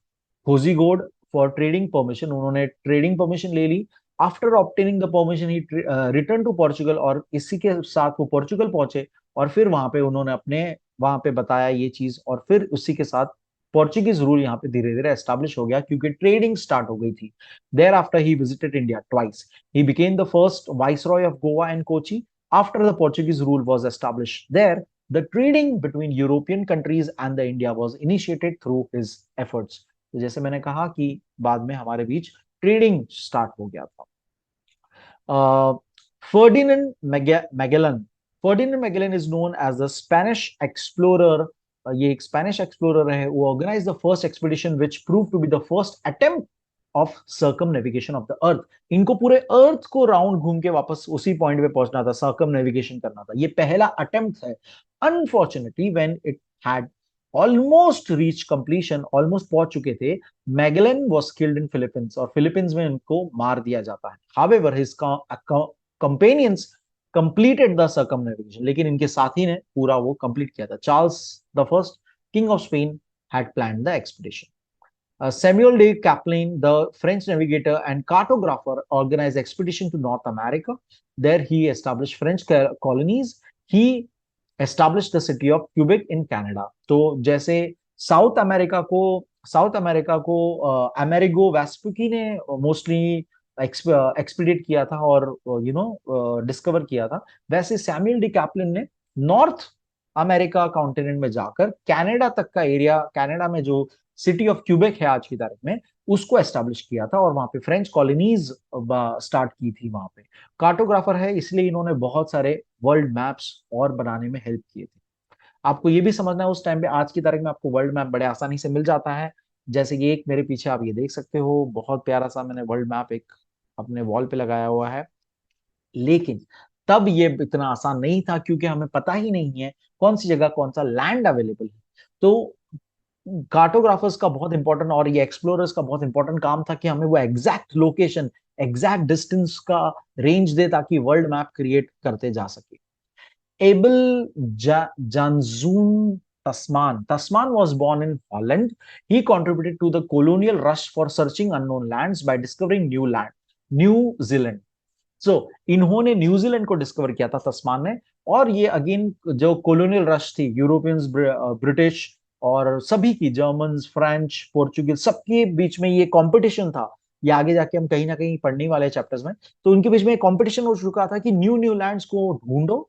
Kozhikode for trading permission. उन्होंने ट्रेडिंग परमिशन ले ली। After obtaining the permission he return to Portugal, और इसी के साथ वो पोर्चुगल पहुंचे, और फिर वहां पे उन्होंने अपने वहां पे बताया ये चीज, और फिर उसी के साथ पोर्चुगीज रूल यहाँ पे धीरे धीरे एस्टेब्लिश हो गया, क्योंकि ट्रेडिंग स्टार्ट हो गई थी। Thereafter he visited India twice. He became the first viceroy of Goa and Kochi after the Portuguese rule was established there. The trading between European countries and the India was initiated through his efforts। तो जैसे मैंने कहा कि बाद में हमारे बीच trading start हो गया था। Ferdinand Magellan, Ferdinand Magellan is known as the Spanish explorer. ये एक स्पेनिश एक्सप्लोरर है। वो organise the first expedition which prove to be the first attempt of circumnavigation of the earth. इनको पूरे अर्थ को राउंड घूम के वापस उसी पॉइंट पे पहुंचना था, सर्कम नेविगेशन करना था। ये पहला अटेम्प्ट है। Unfortunately when it had almost reach completion, almost पहुंच चुके थे। Magellan was killed in Philippines, और फिलीपींस में उनको मार दिया जाता है। However his companions completed the circumnavigation, लेकिन इनके साथी ने पूरा वो कंप्लीट किया था। Charles the first, king of Spain, had planned the expedition. Samuel de Caplin, the French navigator and cartographer, organized expedition to North America. There he established French colonies. He established the city of Quebec in Canada. तो जैसे south America को Amerigo वेस्पुकी ने mostly एक्सपीडिट किया था और discover किया था, वैसे सैमुअल डी कैप्लिन ने नॉर्थ अमेरिका कॉन्टिनेंट में जाकर कनाडा तक का एरिया, कनाडा में जो सिटी ऑफ क्यूबेक है आज की तारीख में, उसको एस्टेब्लिश किया था और वहां पे फ्रेंच कॉलोनीज स्टार्ट की थी। वहां पे कार्टोग्राफर है, इसलिए इन्होंने बहुत सारे वर्ल्ड मैप्स और बनाने में हेल्प किए थे। आपको ये भी समझना है उस टाइम पे, आज की तारीख में आपको वर्ल्ड मैप बड़े आसानी से मिल जाता है। जैसे कि एक मेरे पीछे आप ये देख सकते हो, बहुत प्यारा सा मैंने वर्ल्ड मैप एक अपने वॉल पे लगाया हुआ है। लेकिन तब ये इतना आसान नहीं था, क्योंकि हमें पता ही नहीं है कौन सी जगह कौन सा लैंड अवेलेबल है। तो कार्टोग्राफर्स का बहुत इंपॉर्टेंट और ये एक्सप्लोरर्स का बहुत इंपॉर्टेंट काम था कि हमें वो एग्जैक्ट लोकेशन, एग्जैक्ट डिस्टेंस का रेंज दे, ताकि वर्ल्ड मैप क्रिएट करते जा सके। Able Janzoon Tasman. Tasman was born in Holland. He contributed to the colonial rush for searching unknown lands by discovering New Zealand. सो इन्होंने न्यूजीलैंड को discover किया था तस्मान ने। और ये अगेन जो कॉलोनियल रश थी, यूरोपियंस, ब्रिटिश और सभी की, जर्मन्स, फ्रेंच, पोर्चुगीज, सबके बीच में ये कंपटीशन था। ये आगे जाके हम कहीं ना कहीं पढ़ने वाले चैप्टर्स में, तो उनके बीच में कंपटीशन हो चुका था कि न्यू न्यू लैंड्स को ढूंढो,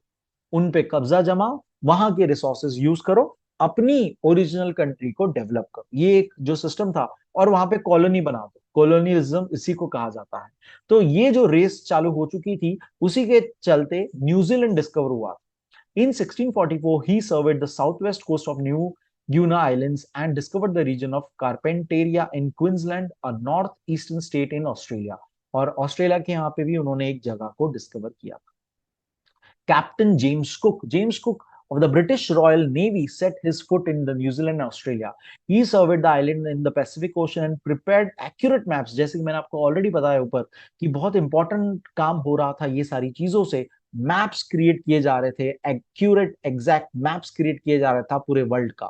उन पे कब्जा जमाओ, वहां के रिसोर्सेज यूज करो, अपनी ओरिजिनल कंट्री को डेवलप करो। ये एक जो सिस्टम था, और वहां पे कॉलोनी बना दो, कॉलोनियलिज्म इसी को कहा जाता है। तो ये जो रेस चालू हो चुकी थी, उसी के चलते न्यूजीलैंड डिस्कवर हुआ। In 1644, he surveyed the southwest coast of New Guinea Islands and discovered the region of Carpentaria in Queensland, a northeastern state in Australia. और ऑस्ट्रेलिया के यहाँ पे भी उन्होंने एक जगह को डिस्कवर किया। Captain James Cook of the British Royal Navy set his foot in the New Zealand and Australia. He surveyed the island in the Pacific Ocean and prepared accurate maps. जैसे कि मैंने आपको ऑलरेडी बताया ऊपर कि बहुत important काम हो रहा था ये सारी चीजों से। मैप्स क्रिएट किए जा रहे थे, एक्यूरेट एग्जैक्ट मैप्स क्रिएट किए जा रहा था पूरे वर्ल्ड का।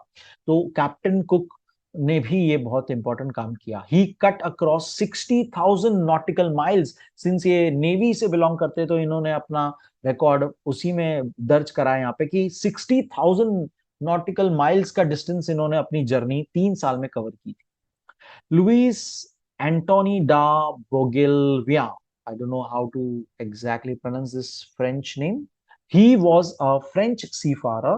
तो कैप्टन कुक ने भी ये बहुत इंपॉर्टेंट काम किया। He cut across 60,000 nautical miles. Since ये नेवी से बिलोंग करते, तो इन्होंने अपना रिकॉर्ड उसी में दर्ज करा है यहाँ पे कि 60,000 नॉटिकल माइल्स का डिस्टेंस इन्होंने अपनी जर्नी 3 साल में कवर की थी। लुइस एंटोनी डा बोगेलविया, I don't know how to exactly pronounce this French name. He was a French seafarer.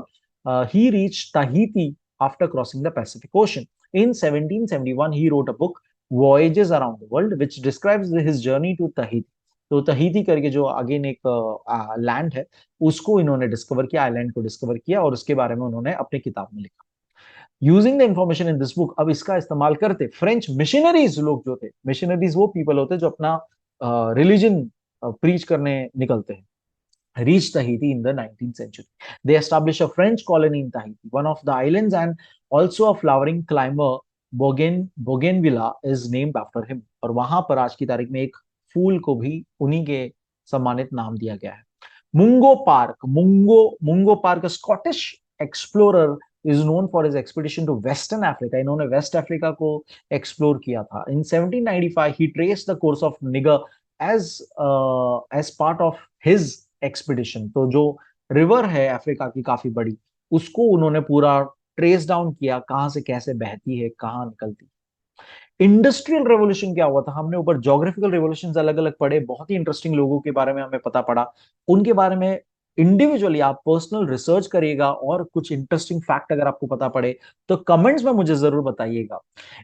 He reached Tahiti after crossing the Pacific Ocean. In 1771, he wrote a book, Voyages Around the World, which describes his journey to Tahiti. तो तहीती करके जो again एक land है, उसको इन्होंने discover किया, island को discover किया, और उसके बारे में उन्होंने अपनी किताब में लिखा। Using the information in this book, अब इसका इस्तेमाल करते फ्रेंच मिशनरीज, लोग जो थे, मिशनरीज वो पीपल होते जो अपना रिलीजन प्रीच करने निकलते हैं, reached Tahiti in the 19th century. They established a French colony in Tahiti, one of the islands, and also a flowering climber, Bougainvillea, is named after him. और वहां पर आज की तारीख में एक फूल को भी उन्हीं के सम्मानित नाम दिया गया है। Mungo Park, Scottish explorer, is known for his expedition to western Africa. इन्होंने वेस्ट अफ्रीका को एक्सप्लोर किया था। In 1795 he trace the course of Niger as part of his expedition. तो जो रिवर है अफ्रीका की काफी बड़ी, उसको उन्होंने पूरा ट्रेस डाउन किया, कहां से कैसे बहती है, कहां निकलती है। इंडस्ट्रियल रेवोल्यूशन क्या हुआ था, हमने ऊपर ज्योग्राफिकल रेवोल्यूशन अलग अलग पढ़े, बहुत ही इंटरेस्टिंग लोगों के बारे में हमें पता पड़ा। उनके बारे में इंडिविजुअली आप पर्सनल रिसर्च करिएगा, और कुछ इंटरेस्टिंग फैक्ट अगर आपको पता पड़े तो कमेंट्स में मुझे जरूर बताइएगा।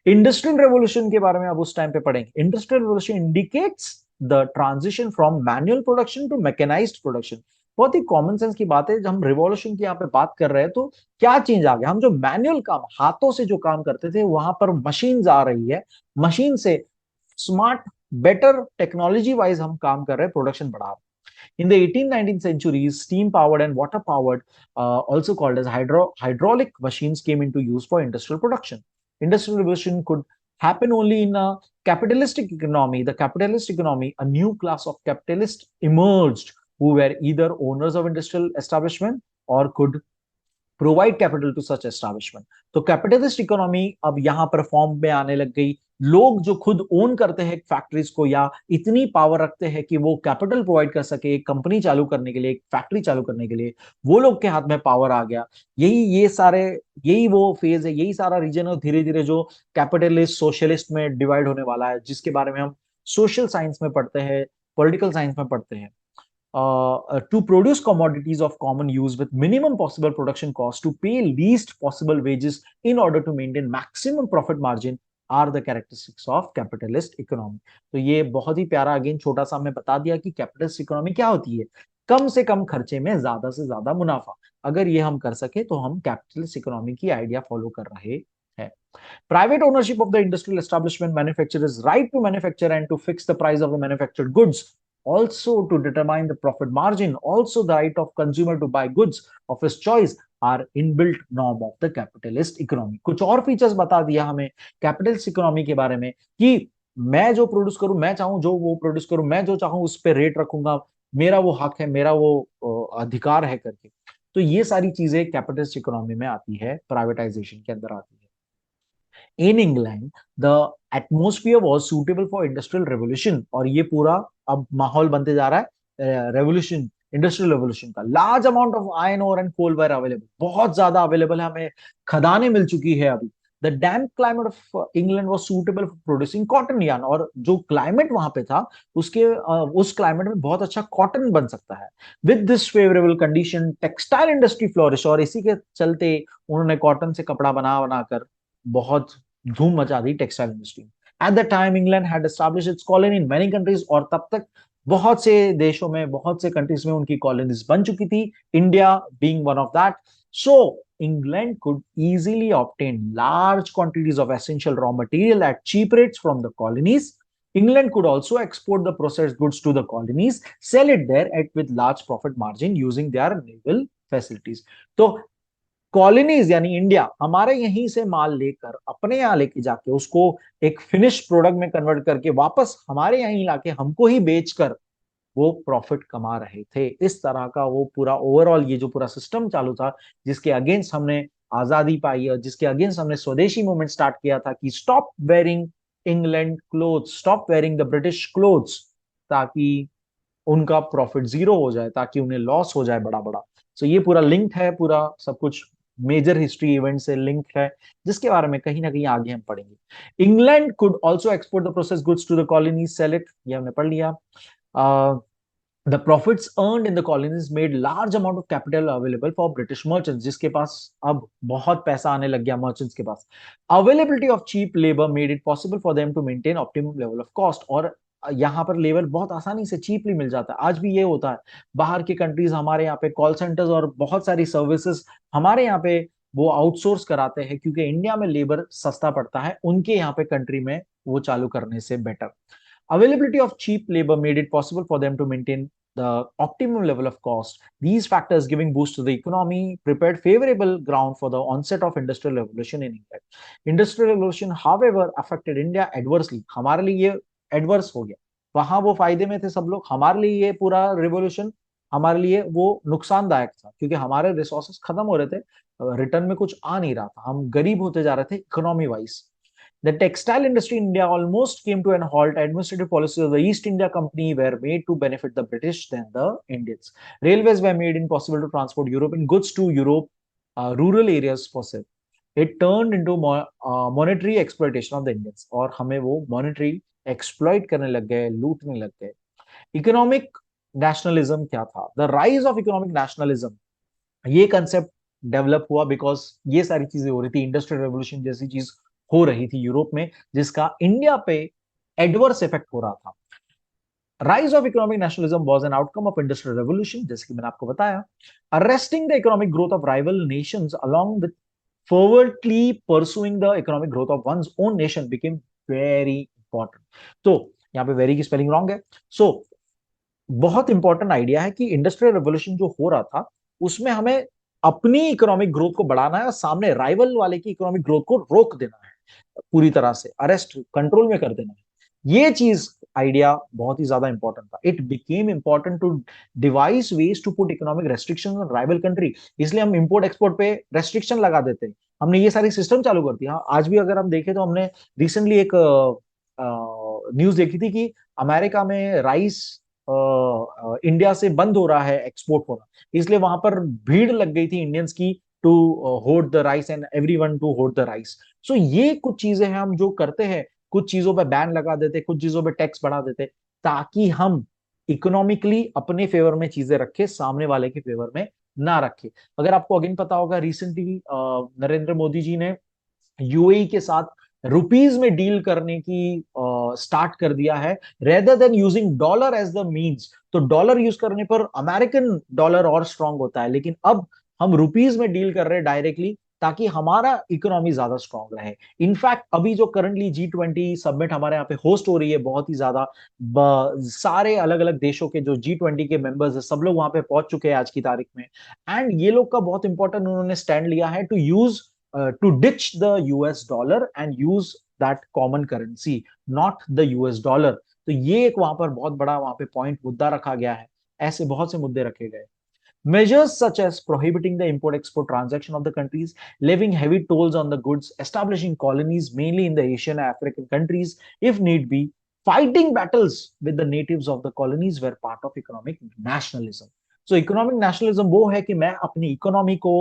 इंडस्ट्रियल रेवोल्यूशन के बारे में आप उस टाइम पे पढ़ेंगे। Industrial revolution indicates the transition from manual production to mechanised production. बहुत ही कॉमन सेंस की बात है, जब हम रिवॉल्यूशन की यहाँ पे बात कर रहे हैं तो क्या चेंज आ गया। हम जो मैनुअल काम, हाथों से जो काम करते थे, वहां पर मशीन आ रही है, मशीन से स्मार्ट, बेटर टेक्नोलॉजी वाइज हम काम कर रहे हैं, प्रोडक्शन बढ़ा रहे हैं। In the 18th-19th centuries, steam-powered and water-powered, also called as hydraulic machines, came into use for industrial production. Industrial revolution could happen only in a capitalistic economy. The capitalist economy, a new class of capitalists emerged who were either owners of industrial establishment or could provide capital to such establishment. तो capitalist economy अब यहां पर form में आने लग गई। लोग जो खुद ओन करते हैं फैक्ट्रीज को या इतनी पावर रखते हैं कि वो कैपिटल प्रोवाइड कर सके एक कंपनी चालू करने के लिए, एक फैक्ट्री चालू करने के लिए, वो लोग के हाथ में पावर आ गया। यही वो फेज है, यही सारा रीजन है धीरे धीरे जो कैपिटलिस्ट सोशलिस्ट में डिवाइड होने वाला है, जिसके बारे में हम सोशल साइंस में पढ़ते हैं, पॉलिटिकल साइंस में पढ़ते हैं। To produce commodities of common use with minimum possible production cost, to pay least possible wages in order to maintain maximum profit margin are the characteristics of capitalist economy। तो ये बहुत ही प्यारा again छोटा सा हमने बता दिया कि कैपिटलिस्ट इकोनॉमी क्या होती है, कम से कम खर्चे में ज्यादा से ज्यादा मुनाफा। अगर ये हम कर सके तो हम कैपिटलिस्ट इकोनॉमी की आइडिया फॉलो कर रहे हैं। Private ownership of the industrial establishment, manufacturers' right to manufacture and to fix the price of the manufactured goods, also to determine the profit margin, also the right of consumer to buy goods of his choice are inbuilt norm of the capitalist economy। कुछ और features बता दिया हमें capitalist economy के बारे में कि मैं जो प्रोड्यूस करूं, मैं चाहूं जो वो प्रोड्यूस करूं, मैं जो चाहूं उस पर रेट रखूंगा, मेरा वो हक है, मेरा वो अधिकार है करके। तो ये सारी चीजें कैपिटलिस्ट इकोनॉमी में आती है, प्राइवेटाइजेशन के अंदर आती है। In England the atmosphere was suitable for industrial revolution, और ये पूरा अब माहौल बनते जा रहा है रेवोल्यूशन, इंडस्ट्रियल रेवोल्यूशन का। Large amount of iron ore and coal were available, बहुत ज्यादा अवेलेबल है, हमें खदानें मिल चुकी है अभी। The damp climate of England was suitable for producing cotton yarn, और जो क्लाइमेट वहां पे था उस क्लाइमेट में बहुत अच्छा कॉटन बन सकता है। With this favourable condition textile industry flourish, और इसी के चलते उन्होंने कॉटन से कपड़ा बना बनाकर बहुत धूम मचा दी textile industry. At the time England had established its colony in many countries, और तब तक बहुत से देशों में, बहुत से कंट्रीज में उनकी कॉलोनीज बन चुकी थी, India being one of that. So England could easily obtain large quantities of essential raw material at cheap rates from the colonies. England could also export the processed goods to the colonies, sell it there at with large profit margin using their naval facilities। तो colonies यानी India हमारे यहीं से माल लेकर अपने यहाँ लेके जाके उसको एक फिनिश प्रोडक्ट में कन्वर्ट करके वापस हमारे यहाँ लाके हमको ही बेचकर वो प्रॉफिट कमा रहे थे। इस तरह का वो पूरा ओवरऑल ये जो पूरा सिस्टम चालू था, जिसके अगेंस्ट हमने आजादी पाई और जिसके अगेंस्ट हमने स्वदेशी मूवमेंट स्टार्ट किया था कि stop wearing England clothes, stop wearing the British clothes, ताकि उनका प्रॉफिट जीरो हो जाए, ताकि उन्हें लॉस हो जाए बड़ा बड़ा। सो ये पूरा लिंक है, पूरा सब कुछ मेजर हिस्ट्री इवेंट से लिंक है, जिसके बारे में कहीं ना कहीं आगे हम पढ़ेंगे। England could also export the process goods to the colonies, sell it, ये हमने पढ़ लिया। The profits earned in the colonies made large amount of capital available for British merchants, जिसके पास अब बहुत पैसा आने लग गया मर्चेंट्स के पास। Availability of cheap labor made it possible for them to maintain optimum level of cost, और यहाँ पर लेबर बहुत आसानी से चीपली मिल जाता है। आज भी ये होता है, बाहर की कंट्रीज हमारे यहाँ पे कॉल सेंटर्स और बहुत सारी सर्विसेज हमारे यहाँ पे वो आउटसोर्स कराते हैं, क्योंकि इंडिया में लेबर सस्ता पड़ता है उनके यहाँ पे कंट्री में वो चालू करने से better. Availability of cheap labor made it possible for them to maintain the optimum level of cost. These factors giving boost to the economy prepared favorable ground for the onset of industrial revolution in England. Industrial revolution, however, affected India adversely. हमारे लिए ये adverse हो गया, वहां वो फायदे में थे सब लोग, हमारे लिए ये पूरा रिवोल्यूशन हमारे लिए वो नुकसानदायक था, क्योंकि हमारे रिसोर्सेस खत्म हो रहे थे, रिटर्न में कुछ आ नहीं रहा था, हम गरीब होते जा रहे थे economy wise. The textile industry in India almost came to an halt. Administrative policies of the East India Company were made to benefit the British than the Indians. Railways were made impossible to transport European goods to Europe, rural areas for sale. It turned into monetary exploitation of the Indians, और हमें वो monetary exploit करने लग गए, लूटने लग गए। Economic nationalism क्या था? The rise of economic nationalism, ये कंसेप्ट डेवलप हुआ बिकॉज ये सारी चीजें हो रही थी, इंडस्ट्रियल रेवोल्यूशन जैसी चीज हो रही थी यूरोप में, जिसका इंडिया पे एडवर्स इफेक्ट हो रहा था। Rise of economic nationalism was an outcome of industrial revolution, जैसे कि मैंने आपको बताया। Arresting the economic growth of rival Nations along with forwardly pursuing the economic growth of one's own nation became very important। तो यहाँ पे very की spelling wrong है। सो बहुत इंपॉर्टेंट आइडिया है कि इंडस्ट्रियल रेवोल्यूशन जो हो रहा था उसमें हमें अपनी इकोनॉमिक ग्रोथ को बढ़ाना है और सामने राइवल वाले की इकोनॉमिक ग्रोथ को रोक देना है, पूरी तरह से अरेस्ट कंट्रोल में कर देना है। ये चीज आइडिया बहुत ही ज्यादा इंपॉर्टेंट था। It became important to devise ways to put economic restriction on rival country. इसलिए हम इंपोर्ट एक्सपोर्ट पे रेस्ट्रिक्शन लगा देते हैं, हमने ये सारी सिस्टम चालू कर दिया। आज भी अगर हम देखें तो हमने रिसेंटली एक न्यूज देखी थी कि अमेरिका में राइस इंडिया से बंद हो रहा है एक्सपोर्ट होना, इसलिए वहां पर भीड़ लग गई थी इंडियंस की to hold the rice and everyone to hold the rice. So ये कुछ चीजें हैं हम जो करते हैं, कुछ चीजों पे बैन लगा देते, कुछ चीजों पे टैक्स बढ़ा देते, ताकि हम इकोनॉमिकली अपने फेवर में चीजें रखें, सामने वाले के फेवर में ना रखें। अगर आपको अगेन पता होगा, रिसेंटली नरेंद्र मोदी जी ने यूएई के साथ रुपीज में डील करने की स्टार्ट कर दिया है, rather than using dollar as the means. तो डॉलर यूज करने पर अमेरिकन डॉलर और स्ट्रांग होता है, लेकिन अब हम रुपीज में डील कर रहे हैं डायरेक्टली, ताकि हमारा इकोनॉमी ज्यादा स्ट्रांग रहे। इनफैक्ट अभी जो करंटली G20 समिट हमारे यहाँ पे होस्ट हो रही है, बहुत ही ज्यादा सारे अलग अलग देशों के जो G20 के मेंबर्स है, सब लोग वहां पे पहुंच चुके हैं आज की तारीख में। एंड ये लोग का बहुत इंपॉर्टेंट उन्होंने स्टैंड लिया है to use to ditch the US dollar and use that common currency, not the US dollar। तो ये एक वहां पर बहुत बड़ा वहां पे पॉइंट मुद्दा रखा गया है। ऐसे बहुत से मुद्दे रखे गए। Measures such as prohibiting the import-export transaction of the countries, levying heavy tolls on the goods, establishing colonies mainly in the Asian and African countries, if need be, fighting battles with the natives of the colonies were part of economic nationalism। So economic nationalism वो है कि मैं अपनी economy को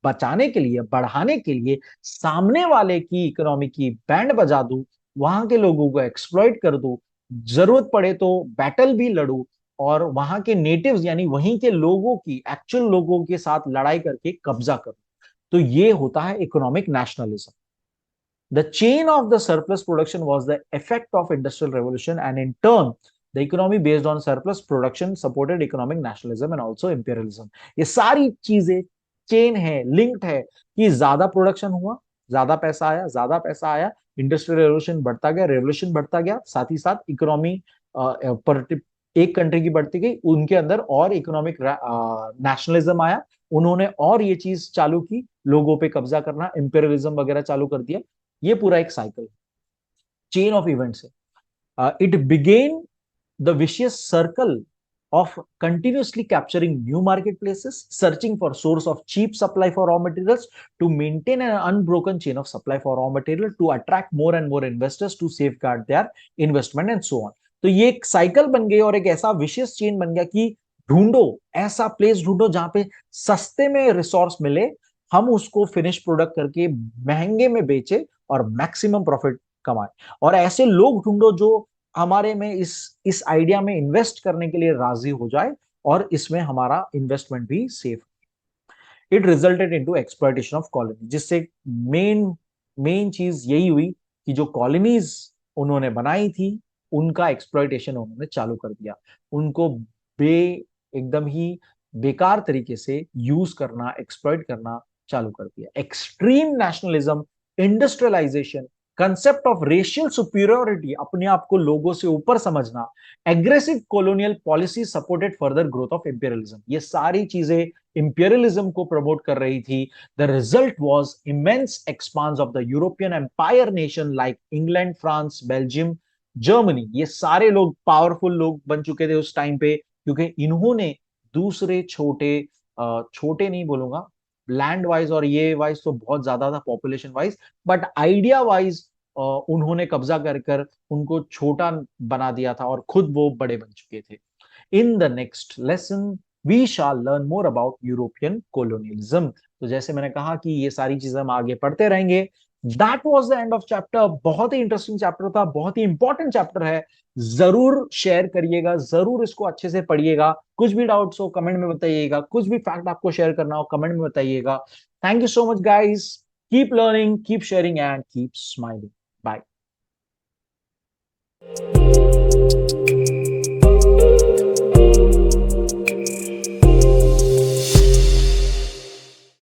बचाने के लिए, बढ़ाने के लिए सामने वाले की इकोनॉमी की बैंड बजा दूं, वहां के लोगों को एक्सप्लॉइट कर दूं, जरूरत पड़े तो बैटल भी लड़ूं, और वहां के नेटिव्स यानी वहीं के लोगों की, एक्चुअल लोगों के साथ लड़ाई करके कब्जा करो। तो ये होता है economic nationalism. The chain of the surplus production was the effect of industrial revolution, and in turn the economy based on surplus production supported economic nationalism and also imperialism. ये सारी चीजें चेन है, लिंक्ड है, कि ज्यादा production हुआ, ज्यादा पैसा आया, ज्यादा पैसा आया, इंडस्ट्रियल रेवोल्यूशन बढ़ता गया, रेवोल्यूशन बढ़ता गया, साथ ही साथ इकोनॉमी एक कंट्री की बढ़ती गई, उनके अंदर और इकोनॉमिक नेशनलिज्म आया, उन्होंने और ये चीज चालू की, लोगों पे कब्जा करना, इंपेरियलिज्म वगैरह चालू कर दिया। ये पूरा एक साइकिल, चेन ऑफ इवेंट्स है। It began the vicious circle of continuously capturing new marketplaces, searching for source of cheap supply for raw materials to maintain an unbroken chain of supply for raw material to attract more and more investors to safeguard their investment and so on। तो ये एक cycle बन गई और एक ऐसा vicious chain बन गया कि ढूंढो, ऐसा प्लेस ढूंढो जहां पे सस्ते में रिसोर्स मिले, हम उसको फिनिश प्रोडक्ट करके महंगे में बेचे और मैक्सिमम प्रॉफिट कमाए। और ऐसे लोग ढूंढो जो हमारे में इस आइडिया में इन्वेस्ट करने के लिए राजी हो जाए, और इसमें हमारा इन्वेस्टमेंट भी safe. It resulted into exploitation of colony, जिससे मेन मेन चीज यही हुई कि जो कॉलोनीज उन्होंने बनाई थी उनका एक्सप्लॉयटेशन उन्होंने चालू कर दिया, उनको बे एकदम ही बेकार तरीके से यूज करना, एक्सप्लॉइट करना चालू कर दिया। Extreme nationalism, industrialisation, concept of racial superiority, अपने आप को लोगों से ऊपर समझना, aggressive colonial policy supported further growth of imperialism, ये सारी चीजें इंपीरियलिज्म को प्रमोट कर रही थी। The result was immense expanse of the European empire nation like England, France, Belgium, Germany. ये सारे लोग पावरफुल लोग बन चुके थे उस टाइम पे, क्योंकि इन्होंने दूसरे छोटे, छोटे नहीं बोलूंगा लैंड वाइज और ये वाइज तो बहुत ज्यादा था population wise, but idea wise उन्होंने कब्जा कर कर उनको छोटा बना दिया था और खुद वो बड़े बन चुके थे। In the next lesson we shall learn more about European colonialism. तो जैसे मैंने कहा कि ये सारी चीजें हम आगे पढ़ते रहेंगे। That was the end of chapter. बहुत ही इंटरेस्टिंग चैप्टर था, बहुत ही इंपॉर्टेंट चैप्टर है। जरूर शेयर करिएगा, जरूर इसको अच्छे से पढ़िएगा। कुछ भी डाउट्स हो कमेंट में बताइएगा, कुछ भी फैक्ट आपको शेयर करना हो कमेंट में बताइएगा। Thank you so much guys, keep learning, keep sharing and keep smiling. Bye.